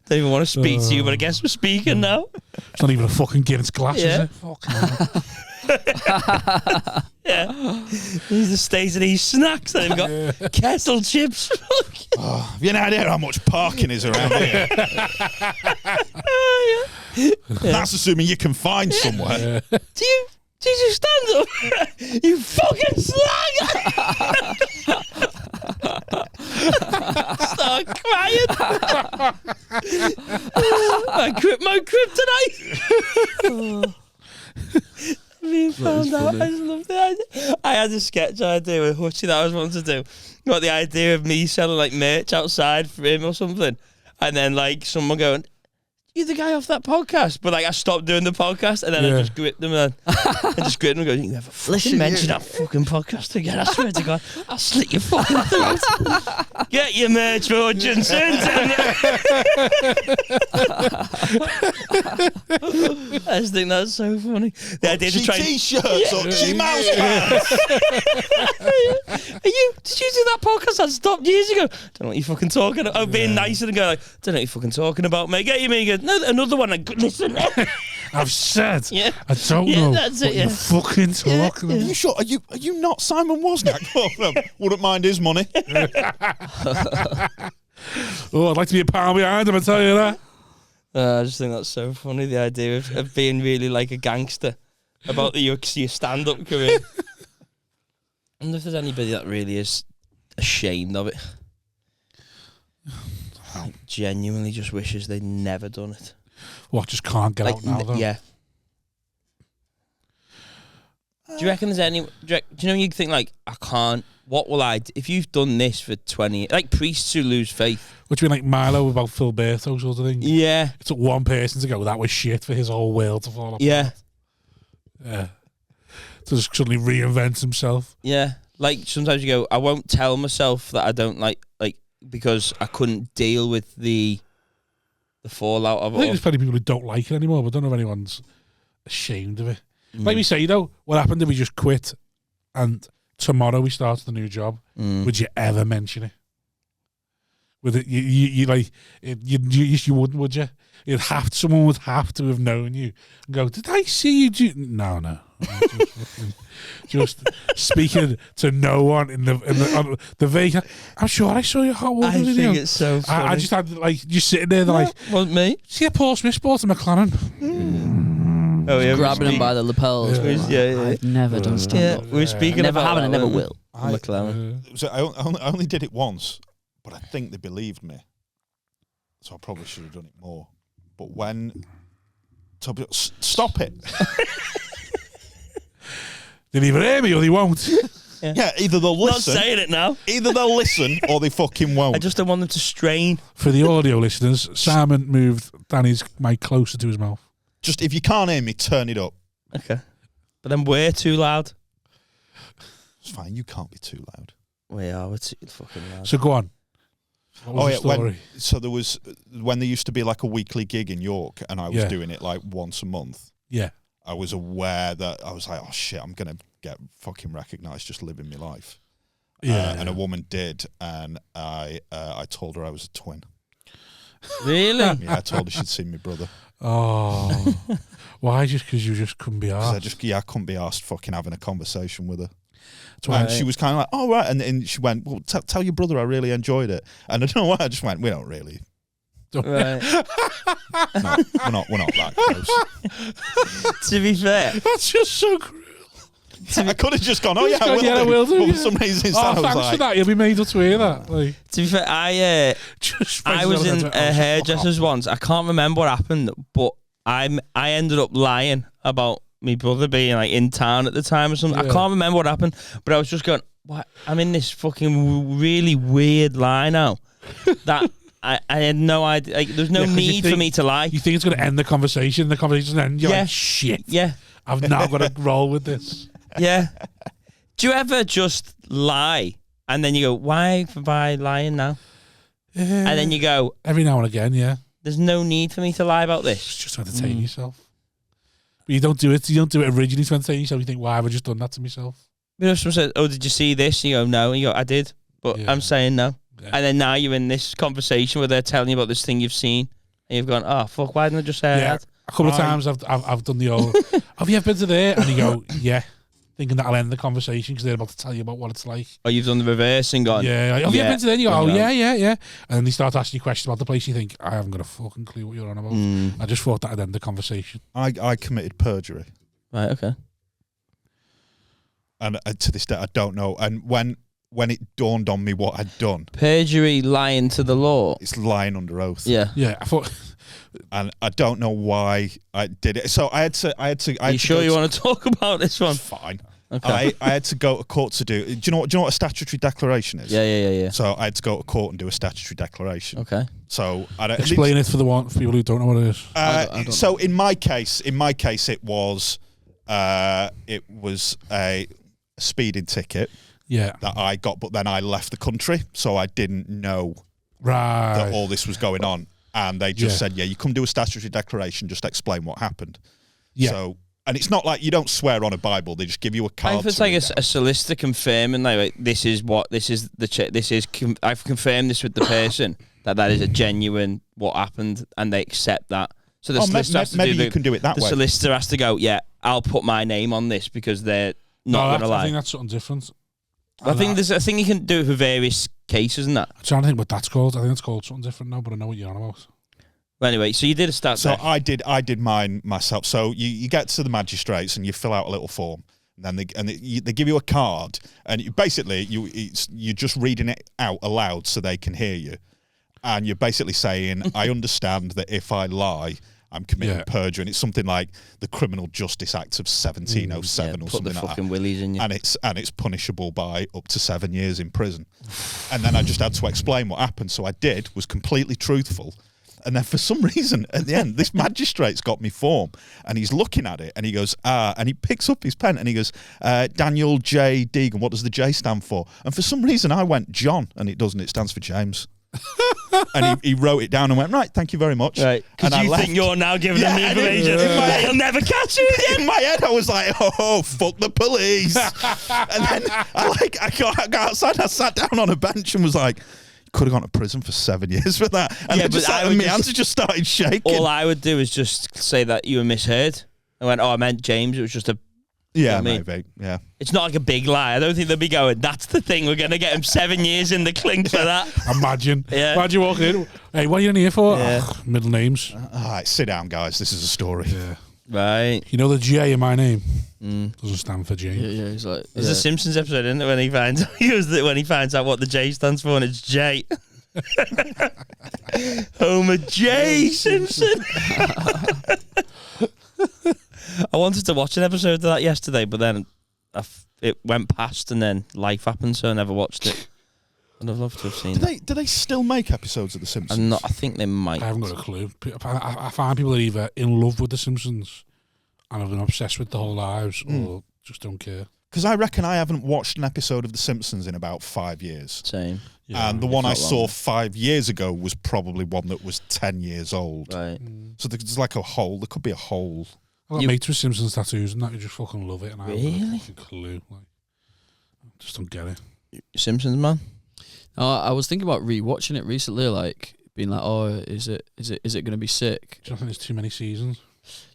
Don't even want to speak to you, but I guess we're speaking now. It's not even a fucking Guinness glass, is it? Fucking hell. Yeah. He's the state of these snacks that have got kettle chips. Have you any idea how much parking is around here? That's assuming you can find somewhere. Did you stand up? You fucking slag! Start crying. my kryptonite. Being found out. I just love the idea. I had a sketch idea with Hutchie that I was wanting to do. Got the idea of me selling merch outside for him or something, and then someone going, "You're the guy off that podcast," but I stopped doing the podcast and then I just gripped them and going, "You never fucking mention that fucking podcast again. I swear to God, I'll slit your fucking throat." Get your merch for Hutchinson. I just think that's so funny. The idea to try t-shirts or mouse pads. Did you do that podcast I stopped years ago? Don't know what you're fucking talking about. I'm being nice and going don't know what you're fucking talking about, mate. Get you me again. No, another one. Listen. I've said. Yeah. I don't know that's what you're fucking talking about. Are you sure? Are you not Simon Wozniak? Wouldn't mind his money. Oh, I'd like to be a pound behind him, I tell you that. I just think that's so funny, the idea of being really like a gangster about your stand-up career. I wonder if there's anybody that really is ashamed of it. Genuinely just wishes they'd never done it. What, just can't get out now, though? Yeah. Do you reckon there's any... Do you know you think, I can't... What will I... If you've done this for 20... Like priests who lose faith. Which would be like Milo about Phil Berto sort of thing. Yeah. It took one person to go, that was shit, for his whole world to fall apart. Yeah. Yeah. To just suddenly reinvent himself. Yeah. Sometimes you go, I won't tell myself that I don't like because I couldn't deal with the fallout of it. I think there's plenty of people who don't like it anymore, but I don't know if anyone's ashamed of it. Like we say, though, what happened if we just quit and tomorrow we started a new job? Would you ever mention it? With it, you wouldn't, would you? Someone would have to have known you and go, "Did I see you do?" No. Just speaking to no one in the vehicle. I'm sure I saw your hot water video. I think it's so funny. I just had just sitting there, wasn't me. See a Paul Smith bought a McLaren. Oh yeah, grabbing him by the lapels. Yeah. I've never done stand-up. We're speaking never about have and I never will. McLaren. So I only did it once, but I think they believed me. So I probably should have done it more. But when... Stop it. They'll either hear me or they won't. Yeah, either they'll listen. Not saying it now. Either they'll listen or they fucking won't. I just don't want them to strain. For the audio listeners, Simon moved Danny's mic closer to his mouth. Just, if you can't hear me, turn it up. Okay. But then we're too loud. It's fine, you can't be too loud. We're too fucking loud. So go on. What was the story? There was, when there used to be a weekly gig in York and I was doing it once a month. Yeah. I was aware that I was like, oh shit, I'm going to get fucking recognised just living my life. and a woman did, and I told her I was a twin. Really? Yeah, I told her she'd seen my brother. Oh, why? Just because you just couldn't be arsed? I couldn't be asked fucking having a conversation with her. Right. And she was kind of like, oh, right. And she went, well, tell your brother I really enjoyed it. And I don't know why. I just went, we don't really. Right. No, we're not that close. To be fair, That's just so cruel. I could have just gone, oh, yeah, I I will do. But Yeah. for some reason, instead, I was thanks like, for that. You'll be made up to hear that. Like, to be fair, I was in a hairdresser's once. I can't remember what happened, but I ended up lying about my brother being like in town at the time or something. Yeah. I can't remember what happened, but I was just going, what? I'm in this fucking really weird lie now that I had no idea. Like, there's no need for me to lie. You think it's going to end the conversation? The conversation's end. You're like, shit. Yeah. I've now got to roll with this. Yeah. Do you ever just lie and then you go, why am I lying now? And then you go, every now and again, yeah. there's no need for me to lie about It's this. just to entertain yourself. But you don't do it. You don't do it originally to entertain yourself. You think, why have I just done that to myself? You know, someone says, oh, did you see this? And you go, no. And you go, I did. But Yeah. I'm saying no. Yeah. And then now you're in this conversation where they're telling you about this thing you've seen. And you've gone, oh, fuck, why didn't I just say that? A couple of times I've done the old, have you ever been to there? And you go, yeah. Thinking that'll end the conversation because they're about to tell you about what it's like. Or you've done the reverse and gone, Yeah. Like, have you ever been to there? And you go, oh, No. yeah. And then they start asking you questions about the place. You think, I haven't got a fucking clue what you're on about. I just thought that'd end the conversation. I committed perjury. right, okay. And to this day, I don't know. And when it dawned on me what I'd done, Perjury, lying to the law. it's lying under oath. Yeah. Yeah, I thought... And I don't know why I did it. So I had to. Are you sure you want to talk about this one? Fine. Okay. I had to go to court to do. Do you know what a statutory declaration is? Yeah. So I had to go to court and do a statutory declaration. Okay. So I don't Explain it for people who don't know what it is. I don't so in my case, it was a speeding ticket Yeah. that I got, but then I left the country, so I didn't know Right. that all this was going on. And they just said, you come do a statutory declaration, just explain what happened. Yeah. So, and it's not like you don't swear on a Bible; they just give you a card. If it's to like read a out. solicitor confirming, like I've confirmed this with the person that is a genuine what happened, and they accept that. So the solicitor has to maybe do you can do it that the way. solicitor has to go, yeah, I'll put my name on this because they're not going to I lie. think that's something different. I think you can do it for various cases and that. I'm trying to think what that's called. I think it's called something different now, but I know what you're on about. Well, anyway, so you did a stat. So I did mine myself. So you get to the magistrates and you fill out a little form, and then they give you a card, and you're just reading it out aloud so they can hear you, and you're basically saying, I understand that if I lie, I'm committing perjury, and it's something like the Criminal Justice Act of 1707 or put something the like fucking that. willies in you. And it's punishable by up to 7 years in prison. And then I just had to explain what happened. So I was completely truthful. And then for some reason, at the end, this magistrate's got me form, and he's looking at it, and he goes, and he picks up his pen, and he goes, Daniel J. Deegan, what does the J stand for? And for some reason, I went, John, and it doesn't, it stands for James. And he wrote it down and went, right, thank you very much. Right, because you think you're now giving them the information. They'll never catch you again. In my head, I was like, oh, fuck the police. And then I got outside, I sat down on a bench and was like, could have gone to prison for 7 years for that. And my hands just started shaking. All I would do is just say that you were misheard. I went, I meant James. It was just a... Yeah, you know maybe. Yeah. It's not like a big lie. I don't think they'll be going, that's the thing. We're going to get him 7 years in the clink for that. Imagine. Yeah. Imagine walking in. Hey, what are you in here for? Yeah. Ugh, middle names. All right, sit down, guys. This is a story. Yeah. Right. You know the J in my name doesn't stand for James. Yeah, he's like... There's a Simpsons episode, isn't it, when he finds when he finds out what the J stands for, and it's J. Homer J. Simpson. I wanted to watch an episode of that yesterday, but then it went past, and then life happened, so I never watched it. I'd have loved to have seen it. Do they still make episodes of The Simpsons? I think they might. I haven't got a clue. I find people are either in love with The Simpsons and have been obsessed with the whole lives, or just don't care. Because I reckon I haven't watched an episode of The Simpsons in about 5 years. Same. Yeah, And the one I not saw long. 5 years ago was probably one that was 10 years old. Right. So there's like a hole. There could be a hole. I've got mates with Simpsons tattoos and that, who just fucking love it. And I Really? have no fucking clue. Like, I just don't get it. Simpsons man? I was thinking about rewatching it recently, like being like, oh, is it going to be sick? Do you think there's too many seasons?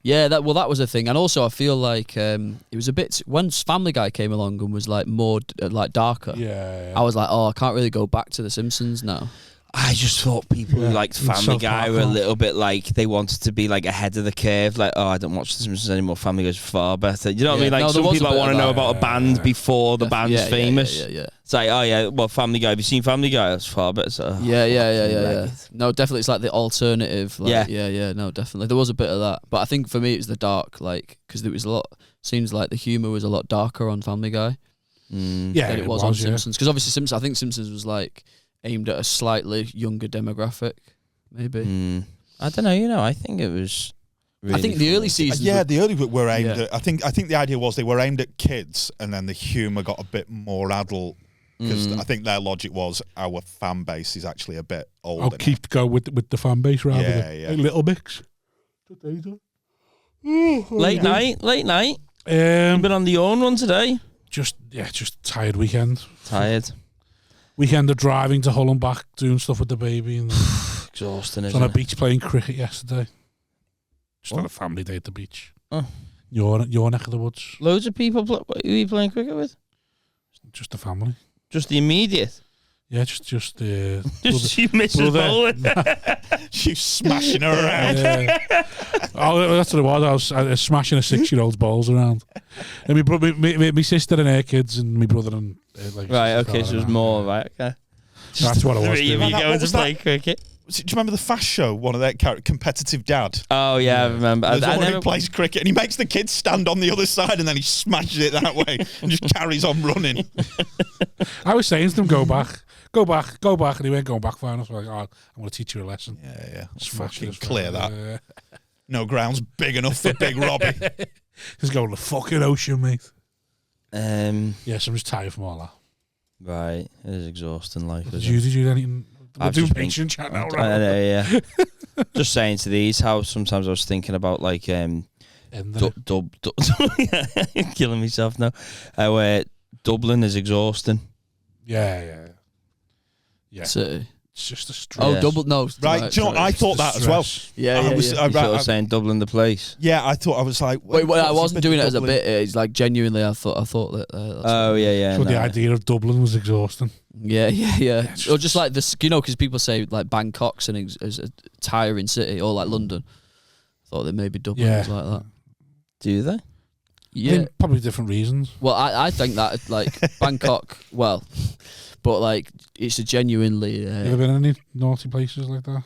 Yeah, that was a thing, and also I feel like it was a bit once Family Guy came along and was like more like darker. Yeah. I was like, oh, I can't really go back to The Simpsons now. I just thought people who liked Family Guy were a little bit like they wanted to be like ahead of the curve. Like, oh, I don't watch The Simpsons anymore. Family Guy's far better. You know what I mean? Like some people want to know about a band before the band's famous. Yeah. It's like, oh yeah, well, Family Guy. Have you seen Family Guy? That's far better. So, Yeah. No, definitely, it's like the alternative. Like, yeah. No, definitely, there was a bit of that, but I think for me it was the dark, like because there was a lot. Seems like the humor was a lot darker on Family Guy. Yeah, than it was on Simpsons. Because obviously Simpsons, I think Simpsons was like aimed at a slightly younger demographic, maybe. I don't know. I think it was. Really I think the early seasons. The early were aimed at. I think the idea was they were aimed at kids, and then the humour got a bit more adult. Because I think their logic was our fan base is actually a bit older. I'll keep going with the fan base rather than Hey, Little Mix. Late night. Been on the own one today. Just tired weekend. Tired. Weekend of driving to Hull and back, doing stuff with the baby, and Exhausting. on a beach playing cricket yesterday. Just on a family day at the beach. Oh. Your neck of the woods. Loads of people. Who are you playing cricket with? Just the family. Just the immediate. Yeah, just Just you Mrs. Bowling. She's smashing her around. Oh, that's what it was. I was smashing a 6-year-old's balls around. And my sister and her kids, and my brother and right. Okay, so there's more. Right. Okay. That's what I was Three of doing. you going to play cricket. Do you remember the Fast Show? One of their Competitive Dad. Oh yeah, I remember. There's one who plays cricket, and he makes the kids stand on the other side, and then he smashes it that way, and just carries on running. I was saying to them, go back, and he went going back far enough. So I was like, oh, I'm going to teach you a lesson. Yeah. Smash Fucking it. clear that. No ground's big enough for Big Robbie. Just go to the fucking ocean, mate. Yes, I'm just tired from all that. Right, it is exhausting life. Did you do anything? We're doing pension chat now, right? I know, yeah. Just saying to these how sometimes I was thinking about like killing myself now. How Dublin is exhausting. Yeah. So, it's just a stress. oh, double no. Right, do you know what? I thought that as well. Yeah. You sort of saying Dublin the place. Yeah, I thought I was like. Wait, I wasn't doing it as a bit. It's like genuinely, I thought that. Oh yeah. So the idea of Dublin was exhausting. Yeah. Or just like this, because people say like Bangkok's is a tiring city, or like London. I thought that maybe Dublin was like that. Do they? Yeah, I think probably different reasons. Well, I think that like Bangkok, but like it's a genuinely. You ever been in any naughty places like that?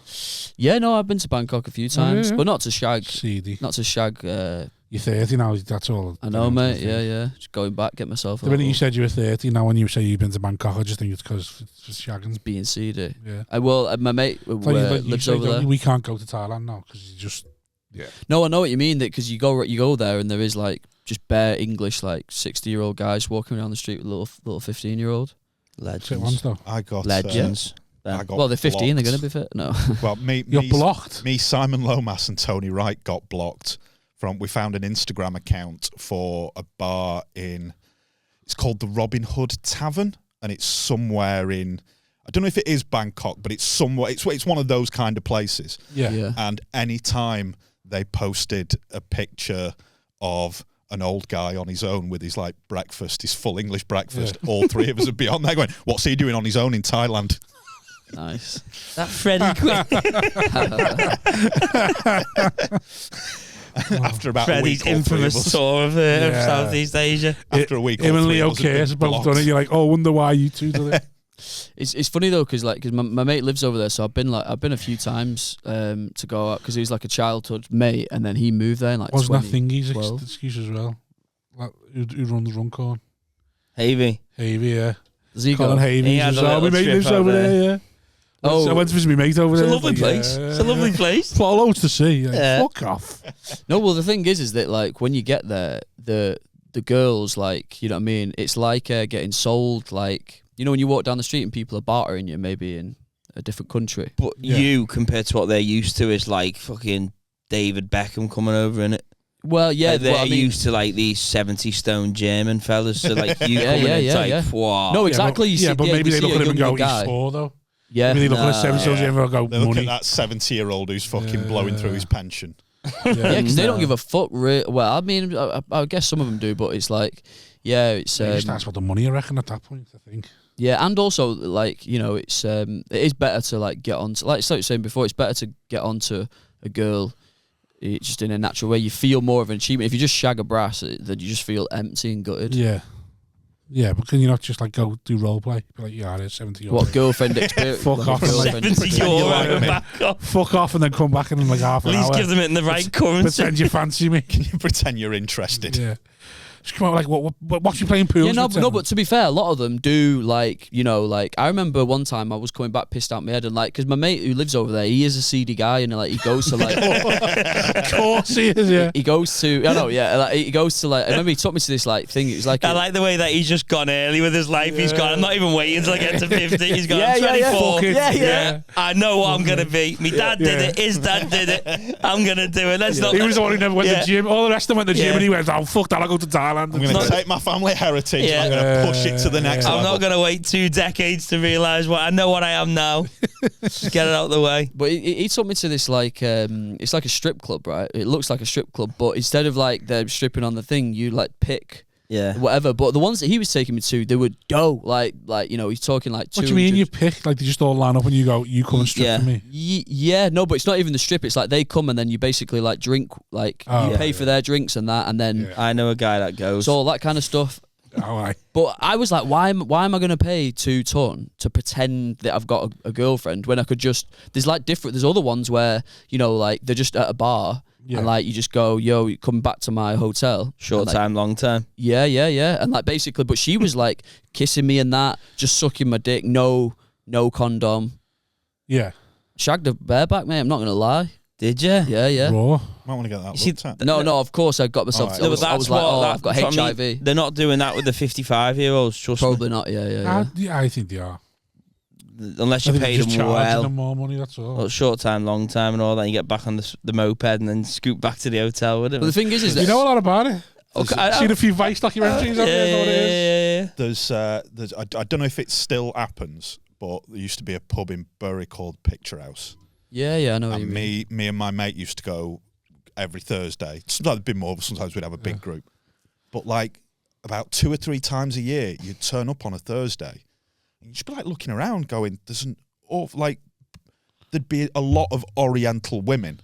Yeah, no, I've been to Bangkok a few times, but not to shag. Seedy. Not to shag. You're 30 now. That's all. I know, mate. Yeah. Just going back, get myself. The minute you said you were 30, now when you say you've been to Bangkok, I just think it's because it's just shagging. Being seedy. Yeah. My mate lives over there. We can't go to Thailand now because you just. Yeah. No, I know what you mean. That because you go there and there is like just bare English like 60-year-old guys walking around the street with little 15-year-old. Legends. I got legends. I got Well, they're 15. blocked. They're gonna be fit. No. Well, You're blocked. Me, Simon Lomas, and Tony Wright got blocked from. We found an Instagram account for a bar in. It's called the Robin Hood Tavern, and it's somewhere in. I don't know if it is Bangkok, but it's somewhere. It's one of those kind of places. Yeah. And any time they posted a picture of an old guy on his own with his like breakfast, his full English breakfast, all three of us would be on there going, "What's he doing on his own in Thailand?" Nice. That Freddie After about Freddie's a week, infamous tour of Southeast Asia. After a week, him and Leo Case both done it. You're like, oh, I wonder why you two did it. It's funny though because my mate lives over there, so I've been a few times to go out because he was like a childhood mate, and then he moved there in like. Wasn't that Thingy's excuse as well? Like, who runs Runcorn? Havey, yeah. Does he Colin go? Havey as well. My mate lives over there. Yeah. Oh, I went to visit my mate over there. It's a lovely place. It's a lovely place. Got loads to see. Like, Yeah. Fuck off. No, well the thing is that like when you get there, the girls like you know what I mean. It's like getting sold like. You know when you walk down the street and people are bartering you maybe in a different country. But you, compared to what they're used to, is like fucking David Beckham coming over, innit? Well, yeah, Like, they're well, I mean, used to like these 70-stone German fellas. So like you come in and it's like, wow. No, exactly. But maybe they look at him and go, guy. he's 4 though. Yeah, Maybe they look at a 70-year-old and go, They look money. at that 70-year-old who's fucking blowing through his pension. Yeah, because they don't give a fuck. Well, I mean, I guess some of them do, but it's like, yeah, it's. You just ask for the money, I reckon, at that point, I think. Yeah, and also like it's it is better to like get on to, like you were saying before, it's better to get onto a girl just in a natural way. You feel more of an achievement. If you just shag a brass, then you just feel empty and gutted. Yeah. Yeah, but can you not just like go do role play? Be like, yeah, it's 70 euros. What girlfriend experience? Fuck off. Girlfriend. 70 euro back off. Fuck off and then come back in like half an At hour. least give them it in the right currency. Pretend you fancy me. Can you pretend you're interested? Yeah. Just come out like, what you playing pool? Yeah, no, but to be fair, a lot of them do like, like I remember one time I was coming back pissed out my head and like, because my mate who lives over there, he is a seedy guy and like he goes to like, of course he is, yeah. He goes to, I know, yeah, like, he goes to like, I remember he took me to this like thing. It was like, I like the way that he's just gone early with his life. He's gone. I'm not even waiting until I get to 50. He's gone. Yeah, I'm 24. yeah. I know what I'm gonna be. My dad did it. His dad did it. I'm gonna do it. Let's not. He was the one who never went to the gym. All the rest of them went to the gym and he went, oh, fuck that, I'll go to Thailand. I'm going to take my family heritage and I'm going to push it to the next level. I'm not going to wait 2 decades to realise what I know what I am now. Just get it out of the way. But he took me to this like it's like a strip club, right? It looks like a strip club, but instead of like they're stripping on the thing, you like pick whatever. But the ones that he was taking me to, they were dope. Like he's talking like. What do you mean you pick? Like they just all line up and you go, you come and strip for me? Yeah, no, but it's not even the strip. It's like they come and then you basically like drink, like you pay for their drinks and that, and then I know a guy that goes. So all that kind of stuff. Oh, but I was like, why am I going to pay $2 ton to pretend that I've got a girlfriend when I could just? There's other ones where like they're just at a bar. Yeah. And like you just go, yo, you come back to my hotel. Short time, long time. Yeah. And like basically, but she was like kissing me and that, just sucking my dick, no condom. Yeah. Shagged a bareback, mate. I'm not gonna lie. Did you? Yeah. Raw. Might want to get that looked at. No, of course I got myself. Right. I was like, I've got HIV. I mean. They're not doing that with the 55-year-olds. Trust Probably me. not. Yeah. I think they are. Unless you pay them well. Them more money, that's all. Well, short time, long time, and all that. You get back on the moped and then scoot back to the hotel with it. But the thing is that you know a lot about it. Okay, I've seen a few Vice documentaries. Yeah. There's I don't know if it still happens, but there used to be a pub in Bury called Picture House. Yeah, I know what you And mean. me and my mate used to go every Thursday. Sometimes it'd be more, but sometimes we'd have a big group. But like about 2 or 3 times a year, you'd turn up on a Thursday. And you'd just be like looking around going, there'd be a lot of Oriental women.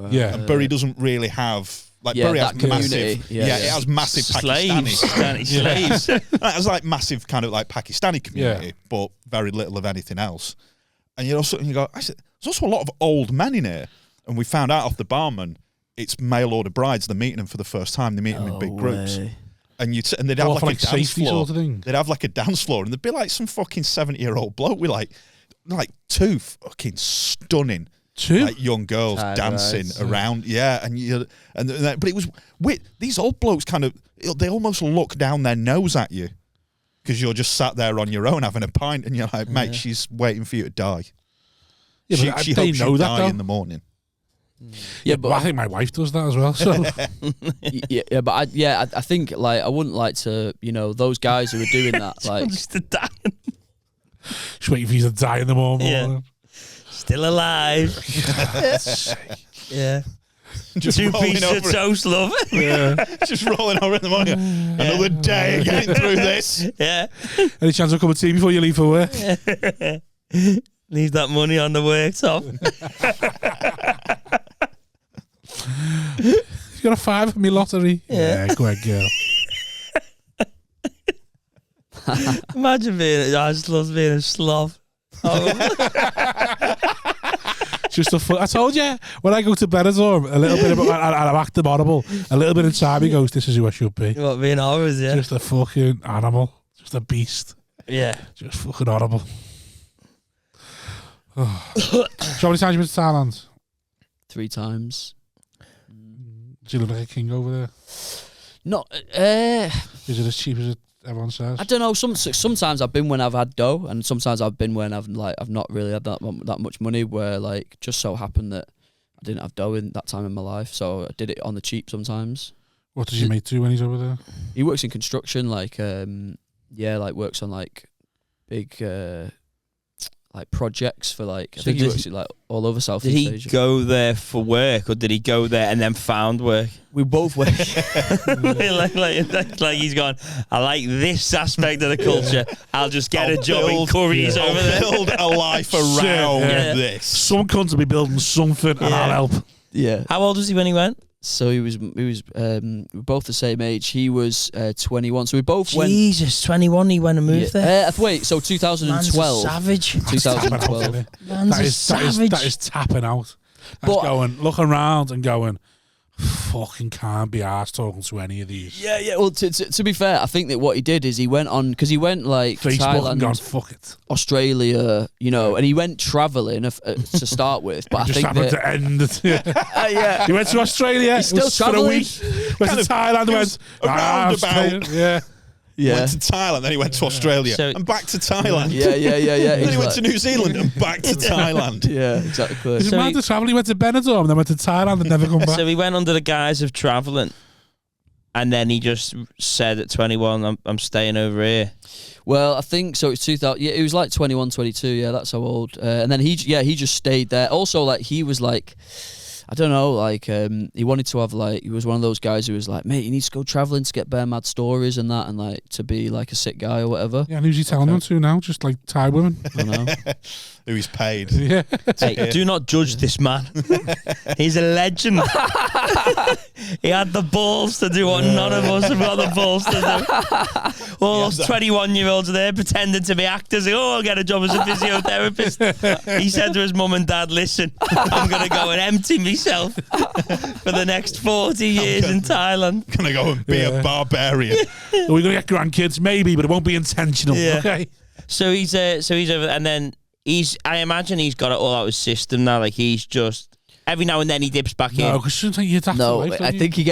Yeah. And Bury doesn't really have, like Bury has massive, it has massive Pakistani slaves. It has like massive kind of like Pakistani community, but very little of anything else. And you go, I said, there's also a lot of old men in here. And we found out off the barman, it's mail order brides. They're meeting them for the first time. They meet them in big groups. And they'd have like a dance floor. Sort of thing. They'd have like a dance floor, and there'd be like some fucking 70-year-old bloke with like 2 fucking stunning like young girls dancing around. Yeah, but it was weird. These old blokes they almost look down their nose at you because you're just sat there on your own having a pint, and you're like, mate, she's waiting for you to die. Yeah, she they hopes know you that die though. in the morning. Yeah, but I think my wife does that as well. So I think like I wouldn't like to, those guys who are doing that, like Just to die. She's waiting for you to die in the morning. Yeah. Still alive. Yeah. Just 2 rolling pieces of over toast, love. Yeah. Just rolling over in the morning. Another day getting through this. Yeah. Any chance of a cup of tea before you leave for work? Leave that money on the worktop. You got a 5 for me lottery? Yeah, go ahead, girl. Imagine I just love being a slob. Just I told you, when I go to Benidorm, a little bit of, and I'm acting horrible, a little bit of time he goes, this is who I should be. What, being horrors, yeah? Just a fucking animal. Just a beast. Yeah. Just fucking horrible. So how many times you been to Thailand? 3 times. Do you look like a king over there? Not. Is it as cheap as everyone says? I don't know. Sometimes I've been when I've had dough, and sometimes I've been when I've not really had that much money. Where like just so happened that I didn't have dough in that time in my life, so I did it on the cheap sometimes. What does your mate do when he's over there? He works in construction, like works on like big like projects for like. I think he works like all over Southeast Asia. Did he go there for work, or did he go there and then found work? We both work. like he's gone, I like this aspect of the culture. I'll just get a job in Curry's over there. Build a life around this. Some cunts will be building something, and I'll help. Yeah. How old was he when he went? So he was both the same age. He was 21. So we both went. Jesus, 21. He went and moved there. Wait, so 2012. Man's a savage. 2012. That is tapping out. That's going, looking around and going, fucking can't be arsed talking to any of these. Yeah. Well, to be fair, I think that what he did is he went on, because he went like Facebook Thailand, and gone, fuck it. Australia, and he went travelling to start with. But I think happened to end it. He went to Australia. He's still traveling for a week. Went to Thailand. Went roundabout. Yeah. Went to Thailand, then he went to Australia, and back to Thailand. Yeah. Then he went to New Zealand and back to Thailand. Yeah, exactly. He's a man to travel. He went to Benidorm and then went to Thailand and never come back. So he went under the guise of travelling, and then he just said at 21, I'm staying over here. Well, I think so. It's 2000. Yeah, he was like 21, 22. Yeah, that's how old. And then he just stayed there. Also, like he was like, I don't know, like he wanted to have like, he was one of those guys who was like, mate, you need to go travelling to get bare mad stories and that, and like to be like a sick guy or whatever. Yeah, and who's he telling them to now? Just like Thai women. I know. Who he's paid. Yeah. Hey, do not judge this man. He's a legend. He had the balls to do what none of us have got the balls to do. All those 21-year-olds there pretending to be actors. I'll get a job as a physiotherapist. He said to his mum and dad, listen, I'm going to go and empty myself for the next 40 years in Thailand. Going to go and be a barbarian. We're going to get grandkids, maybe, but it won't be intentional. Yeah. Okay. So he's over, and then I imagine he's got it all out of his system now. Like he's just every now and then he dips back in. No, because sometimes you adapt to life, I think he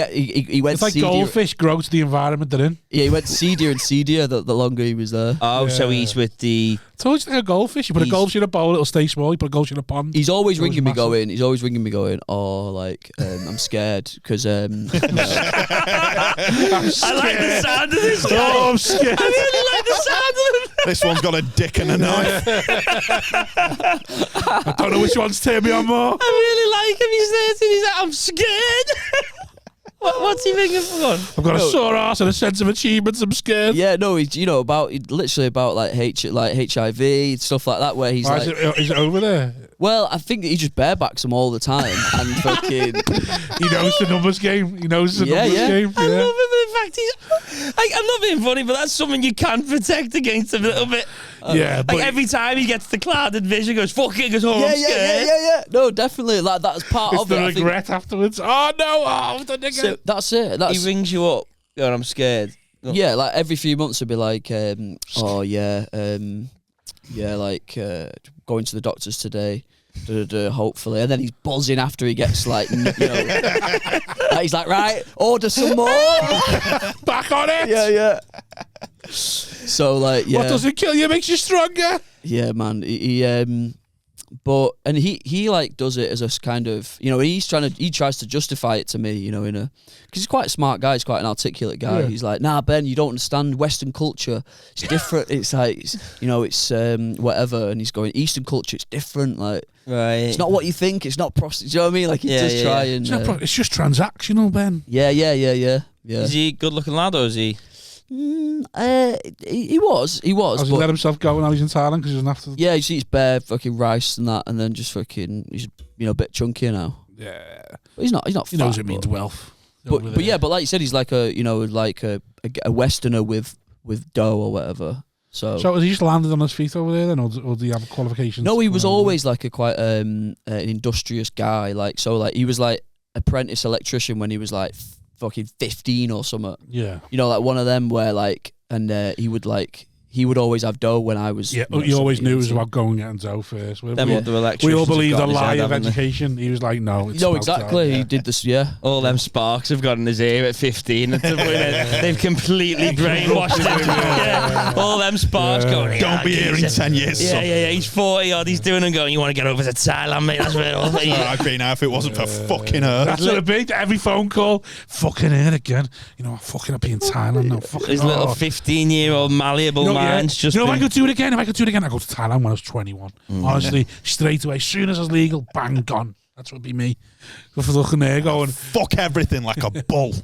went. It's like goldfish grow to the environment they're in. Yeah, he went seedier and seedier the longer he was there. Oh, so he's with the. I told you like a goldfish. You put a goldfish in a bowl, it'll stay small. You put a goldfish in a pond. He's always ringing me going, oh, like I'm scared because. I like the sound of this guy. Oh, I'm scared. I really like the sound of him. This one's got a dick and a knife. I don't know which one's turning me on more. I really like him. He's like, I'm scared. What's he thinking for? I've got a sore ass and a sense of achievement. I'm scared. Yeah, no, he's literally about like HIV stuff like that. Where he's like, is it over there? Well, I think that he just barebacks them all the time and fucking. He knows the numbers game. He knows the numbers game. I love him. In fact, I'm not being funny, but that's something you can protect against a little bit. Yeah, like every time he gets the clouded vision, goes fucking, goes, I'm scared. Yeah. No, definitely. Like that's part of it. It's the regret afterwards. Oh no! I've done it again. So that's it. He rings you up. Going, I'm scared. Yeah, like every few months he'll be like, going to the doctors today. Hopefully, and then he's buzzing after he gets like, he's like, right, order some more. Back on it. Yeah. So like, yeah. What doesn't kill you makes you stronger. Yeah, man. He like does it as a kind of, he tries to justify it to me, because he's quite a smart guy, he's quite an articulate guy. Yeah. He's like, nah, Ben, you don't understand Western culture. It's different. It's like, it's whatever. And he's going, Eastern culture, it's different. Like, right. It's not what you think. It's not prostitute. Do you know what I mean? Like, he does try and. It's just transactional, Ben. Yeah. Is he a good-looking lad, or is he? He was. Has he let himself go when he's in Thailand because he doesn't have to? Yeah, he eats bare fucking rice and that, and then just fucking, he's a bit chunkier now. Yeah, but he's not. He fat, knows it means wealth. But like you said, he's like a Westerner with dough or whatever. So has he just landed on his feet over there then, or do he have qualifications? No, he was always like a quite an industrious guy. Like he was like apprentice electrician when he was like fucking 15 or something. Yeah. Like one of them where like, and he would like, he would always have dough when I was. Yeah, you always knew it was about going getting dough first. We all believed the lie of education. He was like, no, it's no, exactly. He did this, yeah. All them sparks have got in his ear at 15. They've completely brainwashed him. Yeah. All them sparks going. Don't be here in 10 years. Yeah. He's 40 odd. He's doing and going. You want to get over to Thailand, mate? That's where it all. I'd be now if it wasn't for fucking her. That's what it'd be. Every phone call, fucking her again. You know, fucking I'll be in Thailand now. His little 15-year-old malleable mind's just. If I could do it again, I go to Thailand when I was 21. Honestly, straight away, as soon as I was legal, bang, gone. That's what would be me. Looking there going, fuck everything like a bull.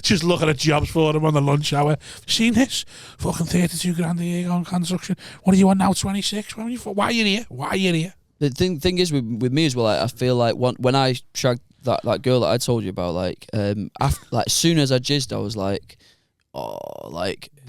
Just looking at jobs for them on the lunch hour. Seen this? Fucking 32 grand a year on construction. What are you on now, 26? Why are you here? Why are you here? The thing is with me as well, I feel like when I shagged that girl that I told you about, after, as soon as I jizzed, I was like,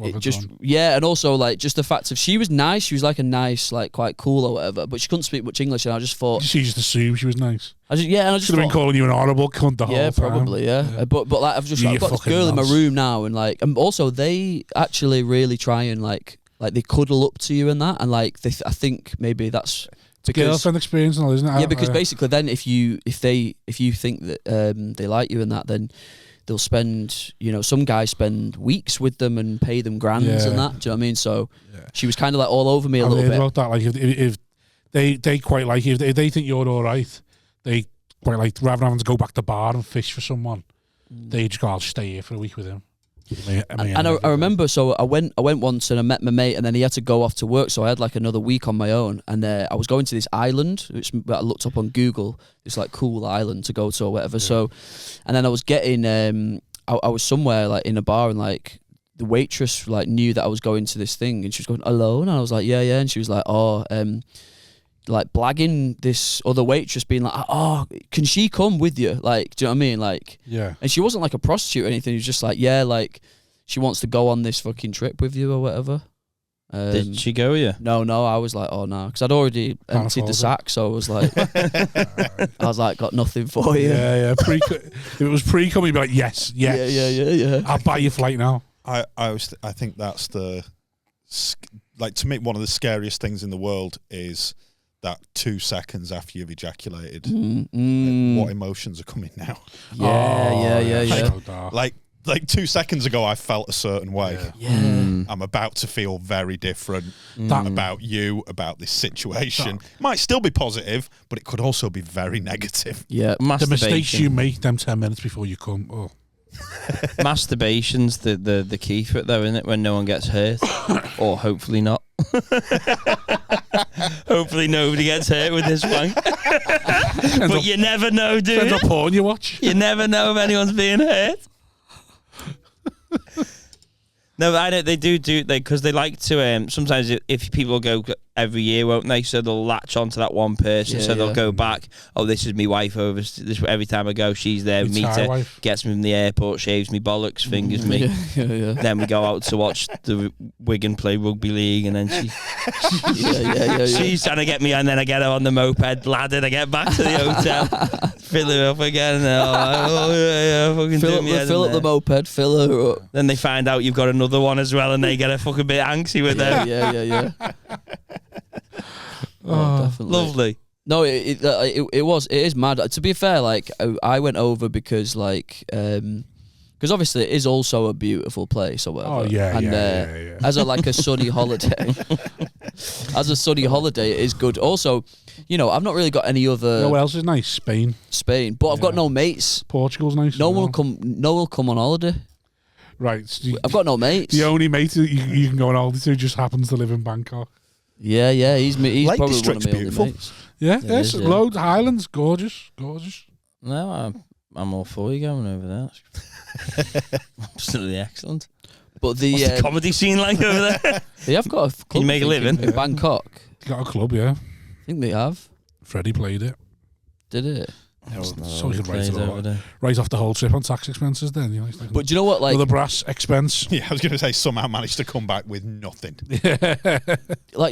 it just and also just the fact of she was nice, she was like a nice, quite cool or whatever, but she couldn't speak much English, and I just thought she just assumed she was nice. I just should have been calling you an horrible cunt the whole time. Probably, yeah. But I've got this girl in my room now, and also they actually really try and they cuddle up to you and that, and I think maybe that's. Because, girlfriend experience and all, isn't it? Yeah, because basically then if you think that they like you and that, then they'll spend, some guys spend weeks with them and pay them grands and that. Do you know what I mean? So she was kind of all over me a little bit. About that, if they quite like you, if they think you're all right, they quite like, rather than having to go back to the bar and fish for someone, they just go, I'll stay here for a week with him. And I remember, so I went once and I met my mate, and then he had to go off to work, so I had another week on my own, and I was going to this island, which I looked up on Google, this cool island to go to or whatever. So, and then I was getting, I was somewhere in a bar, and the waitress knew that I was going to this thing, and she was going, alone, and I was like, yeah, and she was like, oh, blagging this other waitress, being like, oh, can she come with you? Do you know what I mean? Yeah. And she wasn't a prostitute or anything. She was just she wants to go on this fucking trip with you or whatever. Did she go with you? No, I was like, oh no, because I'd already emptied the sack, so I was like, got nothing for you. Yeah. If it was pre-cum, you'd be like, yes. Yeah. I'll buy your flight now. I think that's to me, one of the scariest things in the world is that 2 seconds after you've ejaculated, what emotions are coming now? Yeah. Like 2 seconds ago, I felt a certain way. Yeah. I'm about to feel very different about you, about this situation. Might still be positive, but it could also be very negative. Yeah. The mistakes you make them 10 minutes before you come. Oh. Masturbation's the key for it, though, isn't it? When no one gets hurt, or hopefully not. Hopefully nobody gets hurt with this one. But you never know, do you? Depends what porn you watch. You never know if anyone's being hurt. No, I know they do because they like to. Sometimes if people go every year, won't they? So they'll latch onto that one person. So they'll go back. Oh, this is my wife over. This every time I go, she's there. Meet her, gets me from the airport, shaves me bollocks, fingers me. Yeah. Then we go out to watch the Wigan play rugby league, and then she's trying to get me, and then I get her on the moped, ladded. I get back to the hotel, fill her up again. Fill up the moped, fill her up. Then they find out you've got another one as well, and they get a fucking bit antsy with them. Yeah. Oh, definitely. Lovely. No, it is mad. To be fair, I went over because obviously it is also a beautiful place or whatever. Oh yeah, and, yeah. As a sunny holiday, it is good. Also, I've not really got any other. Where else is nice? Spain, but I've got no mates. Portugal's nice. No one will come on holiday. Right, so I've got no mates. The only mate that you can go on holiday to just happens to live in Bangkok. Yeah, he's Lake probably District's one of my beautiful. only mates. Yeah, yes, loads, Highlands, gorgeous. No, I'm all for you going over there. Absolutely excellent. But What's the comedy scene like over there? They have got a club. Can you make a living in Bangkok? Got a club, yeah. I think they have. Freddie played it. Did it? So he could write off the whole trip on tax expenses then. But do you know what? Another brass expense. Yeah, I was going to say somehow managed to come back with nothing.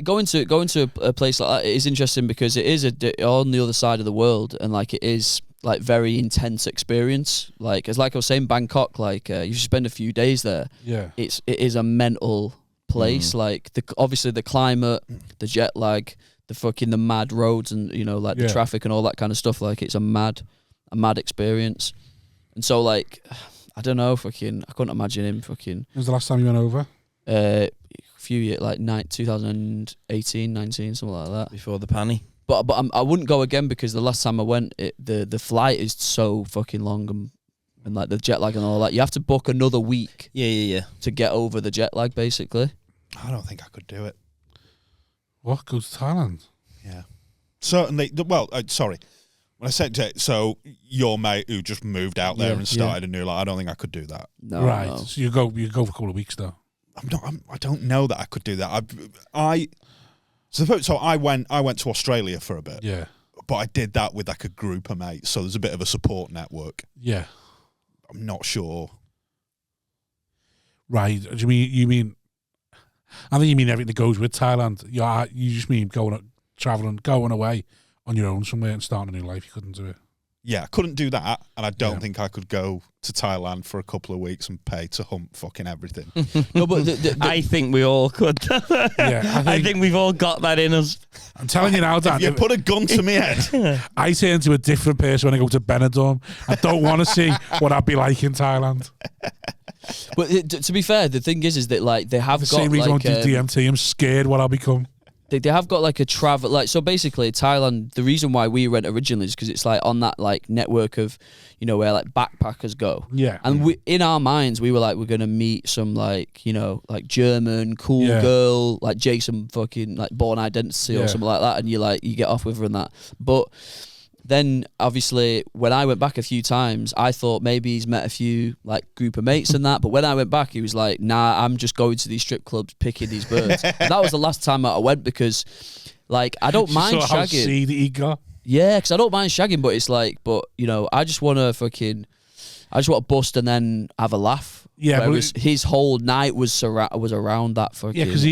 Going to a place like that, it is interesting because it is on the other side of the world, and it is very intense experience. As I was saying, Bangkok, you spend a few days there. Yeah, it is a mental place. Like obviously the climate, the jet lag, the mad roads, and like the traffic and all that kind of stuff. Like it's a mad experience. And so like I don't know, I couldn't imagine him When was the last time you went over? A few years, like 2018, 19, something like that. Before the panny. But I wouldn't go again because the last time I went, the flight is so fucking long and like the jet lag and all that. You have to book another week. Yeah. To get over the jet lag, basically. I don't think I could do it. What? Go to Thailand? Yeah. Certainly. Well, sorry. When I said so, your mate who just moved out there and started a new life, I don't think I could do that. No, right. No. So you go for a couple of weeks though. I don't know that I could do that. So I went to Australia for a bit. Yeah. But I did that with like a group of mates, so there's a bit of a support network. Yeah. I'm not sure. Right. Do you mean? I think you mean everything that goes with Thailand. You just mean traveling, going away on your own somewhere and starting a new life. You couldn't do it. Yeah, I couldn't do that, and I don't think I could go to Thailand for a couple of weeks and pay to hump fucking everything. No, but I think we all could. I think we've all got that in us. I'm telling you now, Dan. If you put a gun to me head, I turn into a different person when I go to Benidorm. I don't want to see what I'd be like in Thailand. But to be fair, the thing is that like they have The got same reason like I won't do DMT. I'm scared what I'll become. They have got like a travel, like, so basically Thailand, the reason why we went originally is because it's like on that like network of, where like backpackers go. Yeah. And we, in our minds, we were like, we're going to meet some like, like German cool girl, like Jason fucking like Born Identity or something like that. And you get off with her and that. But then obviously when I went back a few times, I thought maybe he's met a few like group of mates and that. But when I went back, he was like, nah, I'm just going to these strip clubs picking these birds. And that was the last time I went because like I don't mind shagging. That he got. Yeah, because I don't mind shagging, but it's like, I just want to bust and then have a laugh. Yeah, but his whole night was around that fucking. Yeah, because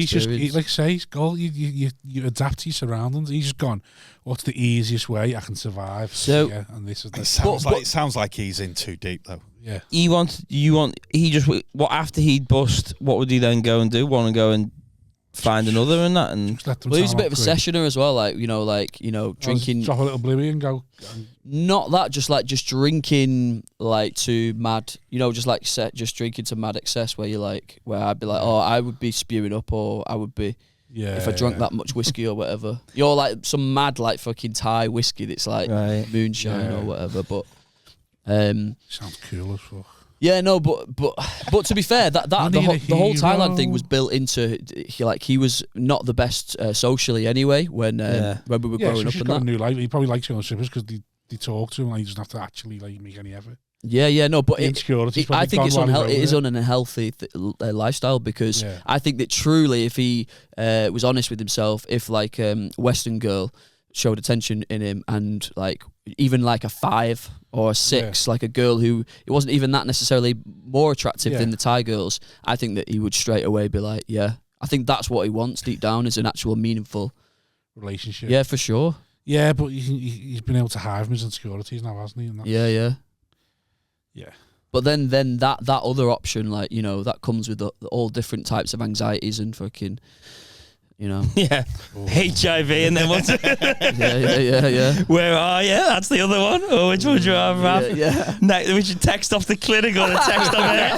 like I say, you adapt to your surroundings. He's just gone, what's the easiest way I can survive? So, and this is it sounds like he's in too deep though. Yeah. After he'd bust, what would he then go and do? Want to go and find another and that? And he was a bit of a sessioner as well, drinking. Drop a little bluey and go. Not that, just drinking like to mad, just drinking to mad excess where where I'd be like, oh, I would be spewing up, or I would be, if I drank that much whiskey or whatever. You're like some mad like fucking Thai whiskey that's like moonshine or whatever, but sounds cool as fuck. Yeah, no, but to be fair, the whole Thailand thing was built into he was not the best socially anyway when we were growing up. She's got a new life. He probably likes going on strippers because they talk to him and he doesn't have to actually make any effort. Yeah, no, but I think it's unhealthy. It is an unhealthy lifestyle because I think that truly, if he was honest with himself, if like Western girl showed attention in him and like even like a 5 or a 6, like a girl who it wasn't even that necessarily more attractive than the Thai girls, I think that he would straight away be like, I think that's what he wants deep down, is an actual meaningful relationship. Yeah, for sure. Yeah, but he's been able to hide from his insecurities now, hasn't he? And yeah. But then that other option, like, that comes with all different types of anxieties and fucking, Yeah. Oh. HIV and then what's it? Yeah. Where are you? That's the other one. Oh, which would you rather have? Yeah. We should text off the clinic or the text on there.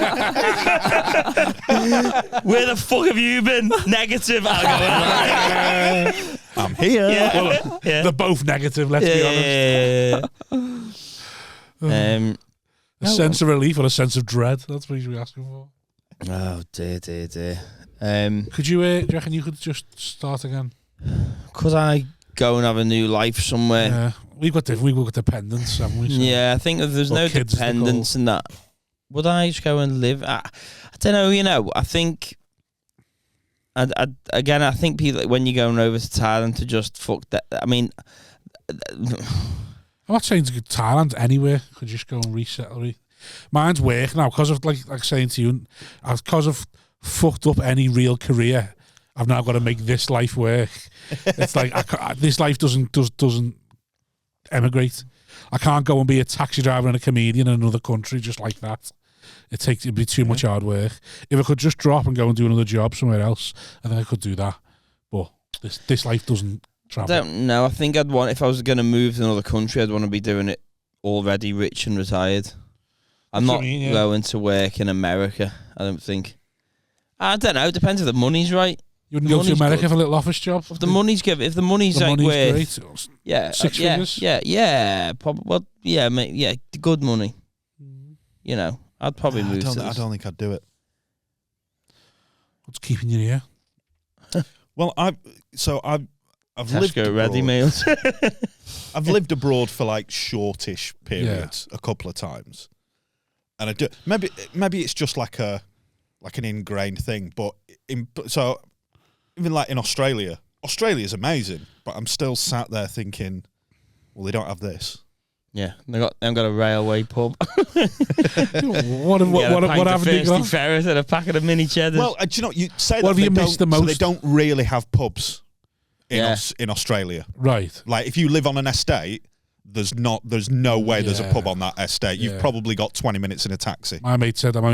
Where the fuck have you been? Negative. I'm here. Well, they're both negative, let's be honest. A sense of relief or a sense of dread? That's what he's asking for. Oh, dear. Could you, do you reckon you could just start again? Could I go and have a new life somewhere? Yeah, we've got dependents, haven't we? So. Yeah, I think if there's no dependence in that, would I just go and live? I don't know. I think, I think people, when you're going over to Thailand to just fuck that, I mean, I'm not saying to go to Thailand, anywhere. Could just go and resettle. Mine's work now because of like saying to you, because of fucked up any real career. I've now got to make this life work. It's like this life doesn't emigrate. I can't go and be a taxi driver and a comedian in another country just like that. It'd be too much hard work. If I could just drop and go and do another job somewhere else, I think I could do that. But this life doesn't travel. I don't know. I think I'd want, if I was going to move to another country, I'd want to be doing it already rich and retired. I'm not going to work in America, I don't think. I don't know. It depends if the money's right. You wouldn't go to America for a little office job? If the money's like worth, great. Yeah, Six figures? Yeah, probably. Well, yeah, good money. You know, I'd probably move. I don't think I'd do it. What's keeping you here? Well, I've lived Tesco ready meals. I've lived abroad for like shortish periods a couple of times, and I do. Maybe it's just like an ingrained thing. But even like in Australia is amazing, but I'm still sat there thinking, well, they don't have this. Yeah, they've got a railway pub. What haven't they got? Ferret and a packet of mini cheddars. Well, do you know, you say what that have you missed the most? So they don't really have pubs in Australia. Right. Like if you live on an estate, there's no way there's a pub on that estate. You've probably got 20 minutes in a taxi. My mate said when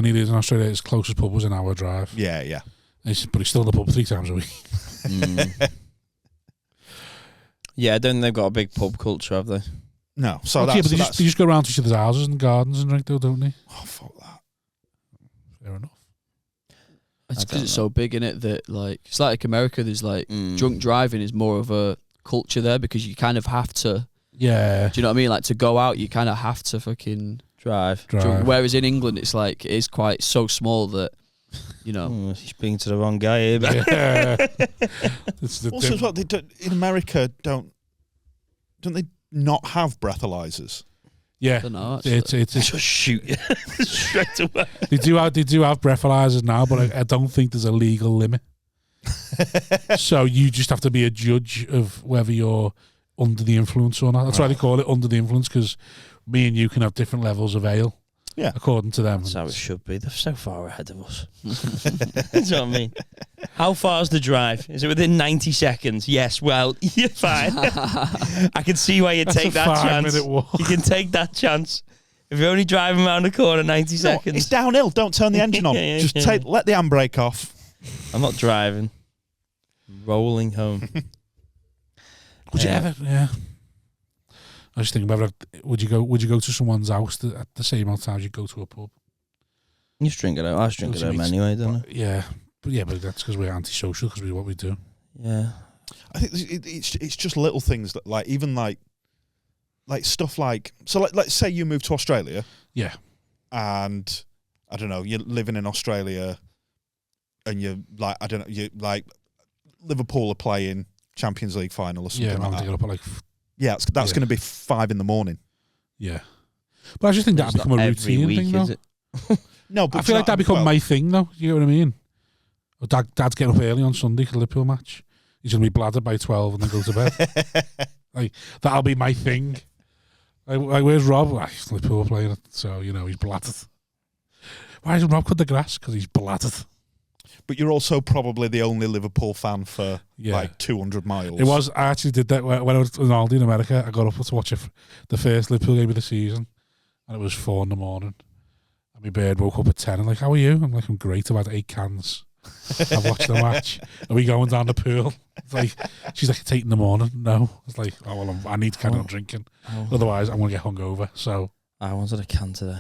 he lived in Australia, his closest pub was an hour drive. Yeah. But he's still in the pub 3 times a week. Yeah, I don't think they've got a big pub culture, have they? No. So they just go around to each other's houses and gardens and drink, though, don't they? Oh, fuck that. Fair enough. It's because it's so big, innit, that like it's like America. There's like drunk driving is more of a culture there because you kind of have to. Yeah. Do you know what I mean? Like to go out, you kind of have to fucking drive. Whereas in England, it's like it is quite so small that. You know, you're speaking to the wrong guy here. But also, as well, in America, don't they not have breathalyzers? Yeah, it's just shoot you straight away. They do have breathalyzers now, but I don't think there's a legal limit. So you just have to be a judge of whether you're under the influence or not. That's why they call it under the influence, because me and you can have different levels of ale. Yeah, according to them. That's how it should be. They're so far ahead of us. That's what I mean. How far is the drive? Is it within 90 seconds? Yes. Well, you're fine. I can see why you take that chance. You can take that chance. If you're only driving around the corner 90 seconds. It's downhill. Don't turn the engine on. Just let the handbrake off. I'm not driving. I'm rolling home. Would you ever? Yeah. I was thinking about would you go to someone's house at the same amount of times you go to a pub? You drink it out. I drink it out anyway, don't I? Yeah, but that's because we're antisocial, because we what we do. Yeah, I think it's just little things that like even like stuff like so like let's say you move to Australia, and I don't know, you're living in Australia, and you're like I don't know, you like Liverpool are playing Champions League final or something like that. Get up at that's going to be 5 a.m. Yeah, but I just think that become a routine thing, though. No, but I feel like that become my thing, though. You know what I mean? Dad's getting up early on Sunday for the Liverpool match. He's going to be bladdered by 12 and then go to bed. Like that'll be my thing. Like where's Rob? Liverpool playing, so you know he's bladdered. Why isn't Rob cut the grass? Because he's bladdered. But you're also probably the only Liverpool fan for like 200 miles. It was. I actually did that when I was in Aldi in America. I got up to watch the first Liverpool game of the season, and it was 4 a.m. And my bird woke up at 10 and like, how are you? I'm like, I'm great. I've had 8 cans. I've watched the match. Are we going down the pool? It's like, she's like, it's 8 a.m. No. It's like, oh well, I need to carry on drinking. Otherwise, I'm gonna get hungover. So I wanted a can today.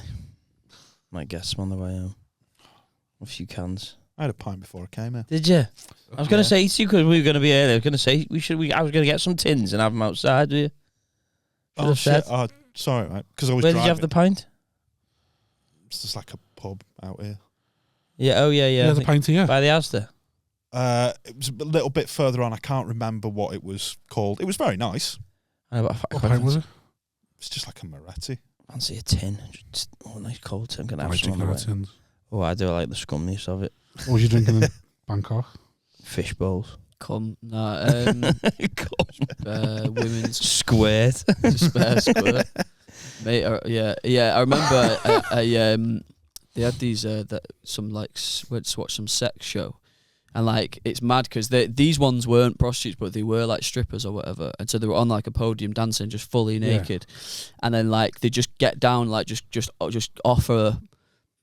Might get some on the way home. A few cans. I had a pint before I came here. Did you? I was going to say to you, because we were going to be early, I was going to say I was going to get some tins and have them outside with you. Oh, shit. Oh, sorry, mate. Because I was Where did you have the pint? It's just like a pub out here. Yeah, oh, yeah. There's a pint here? By the Asda? It was a little bit further on. I can't remember what it was called. It was very nice. What pint was it? It's just like a Moretti. I fancy a tin. Just, nice cold tin. I'm going to have some on the way. Tins. Oh, I do like the scumminess of it. What was you drinking in Bangkok? Fish bowls. Women's squirt. Squirt. Mate, I remember they had these some like went to watch some sex show, And like it's mad because these ones weren't prostitutes, but they were like strippers or whatever, and so they were on like a podium dancing, just fully naked, and then like they just get down, like just offer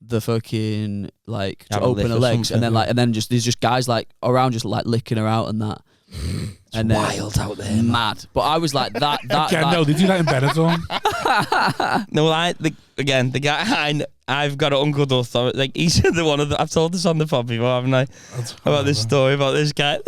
the fucking like to open her legs, and then just there's just guys like around just like licking her out and that. It's wild out there, mad. But I was like that. No, they do that in Benetton. No, the guy I've got an uncle authority. Like he's the one of the. I've told this on the pod before, haven't I? About this story about this guy.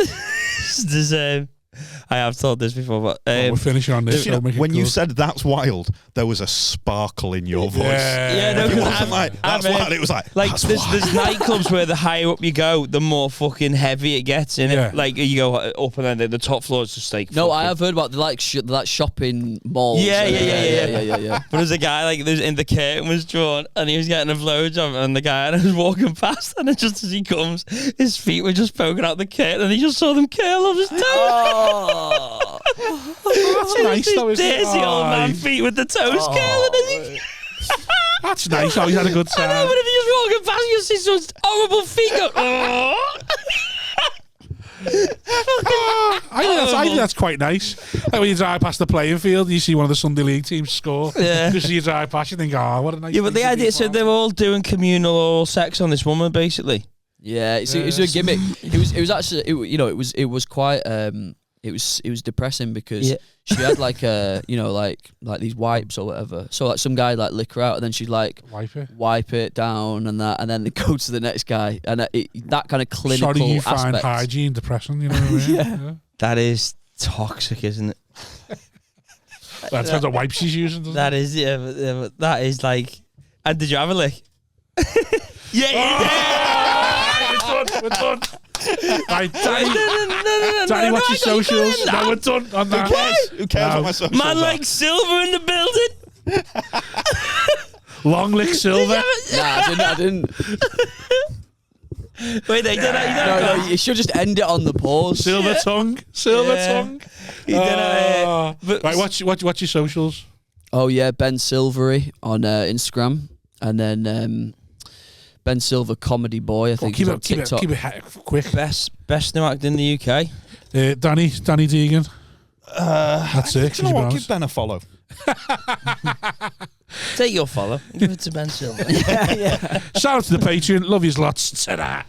I have told this before, but we're finishing on this. When you said that's wild, there was a sparkle in your voice. No, it wasn't like that's wild. It was like there's nightclubs where the higher up you go, the more fucking heavy it gets. In it, like you go up and then the top floor is just like. No, I have heard about the like shopping malls. Yeah. But there's a guy like in the curtain was drawn, and he was getting a blowjob, and the guy was walking past, and just as he comes, his feet were just poking out the curtain, and he just saw them curl off his toes. That's nice though, isn't it? There's the old man feet with the toes curling. That's nice. Oh, he had a good time. I know, but if you're just walking past, you see some horrible feet go. I think that's quite nice. Like when you drive past the playing field, you see one of the Sunday League teams score. Yeah. Just you drive past, you think, what a nice. Yeah, but the idea said they were all doing communal oral sex on this woman, basically. Yeah, it's a gimmick. It was actually, it was quite. It was depressing because she had like like these wipes or whatever. So like some guy like lick her out, and then she'd like wipe it down and that, and then they go to the next guy, and that kind of clinical aspect. Sorry, you find hygiene depressing. You know what I mean? Yeah. That is toxic, isn't it? That's what the wipes she's using. That is but that is like. And did you have a lick? We're done. Right, Danny, what's your socials? No, we're done on that. Who cares what my socials Man are? like Silver in the building. Long lick Silver. I didn't. Wait, no, you should just end it on the pause. Silver tongue. Right, what's your socials? Oh yeah, Ben Silvery on Instagram, and then Ben Silver Comedy Boy. I think keep on TikTok. Keep it quick. Best new actor in the UK. Danny Deegan. That's it. Do you know what? Give Ben a follow. Take your follow. Give it to Ben Silver. Yeah. Shout out to the Patreon. Love yous lots. Ta-da.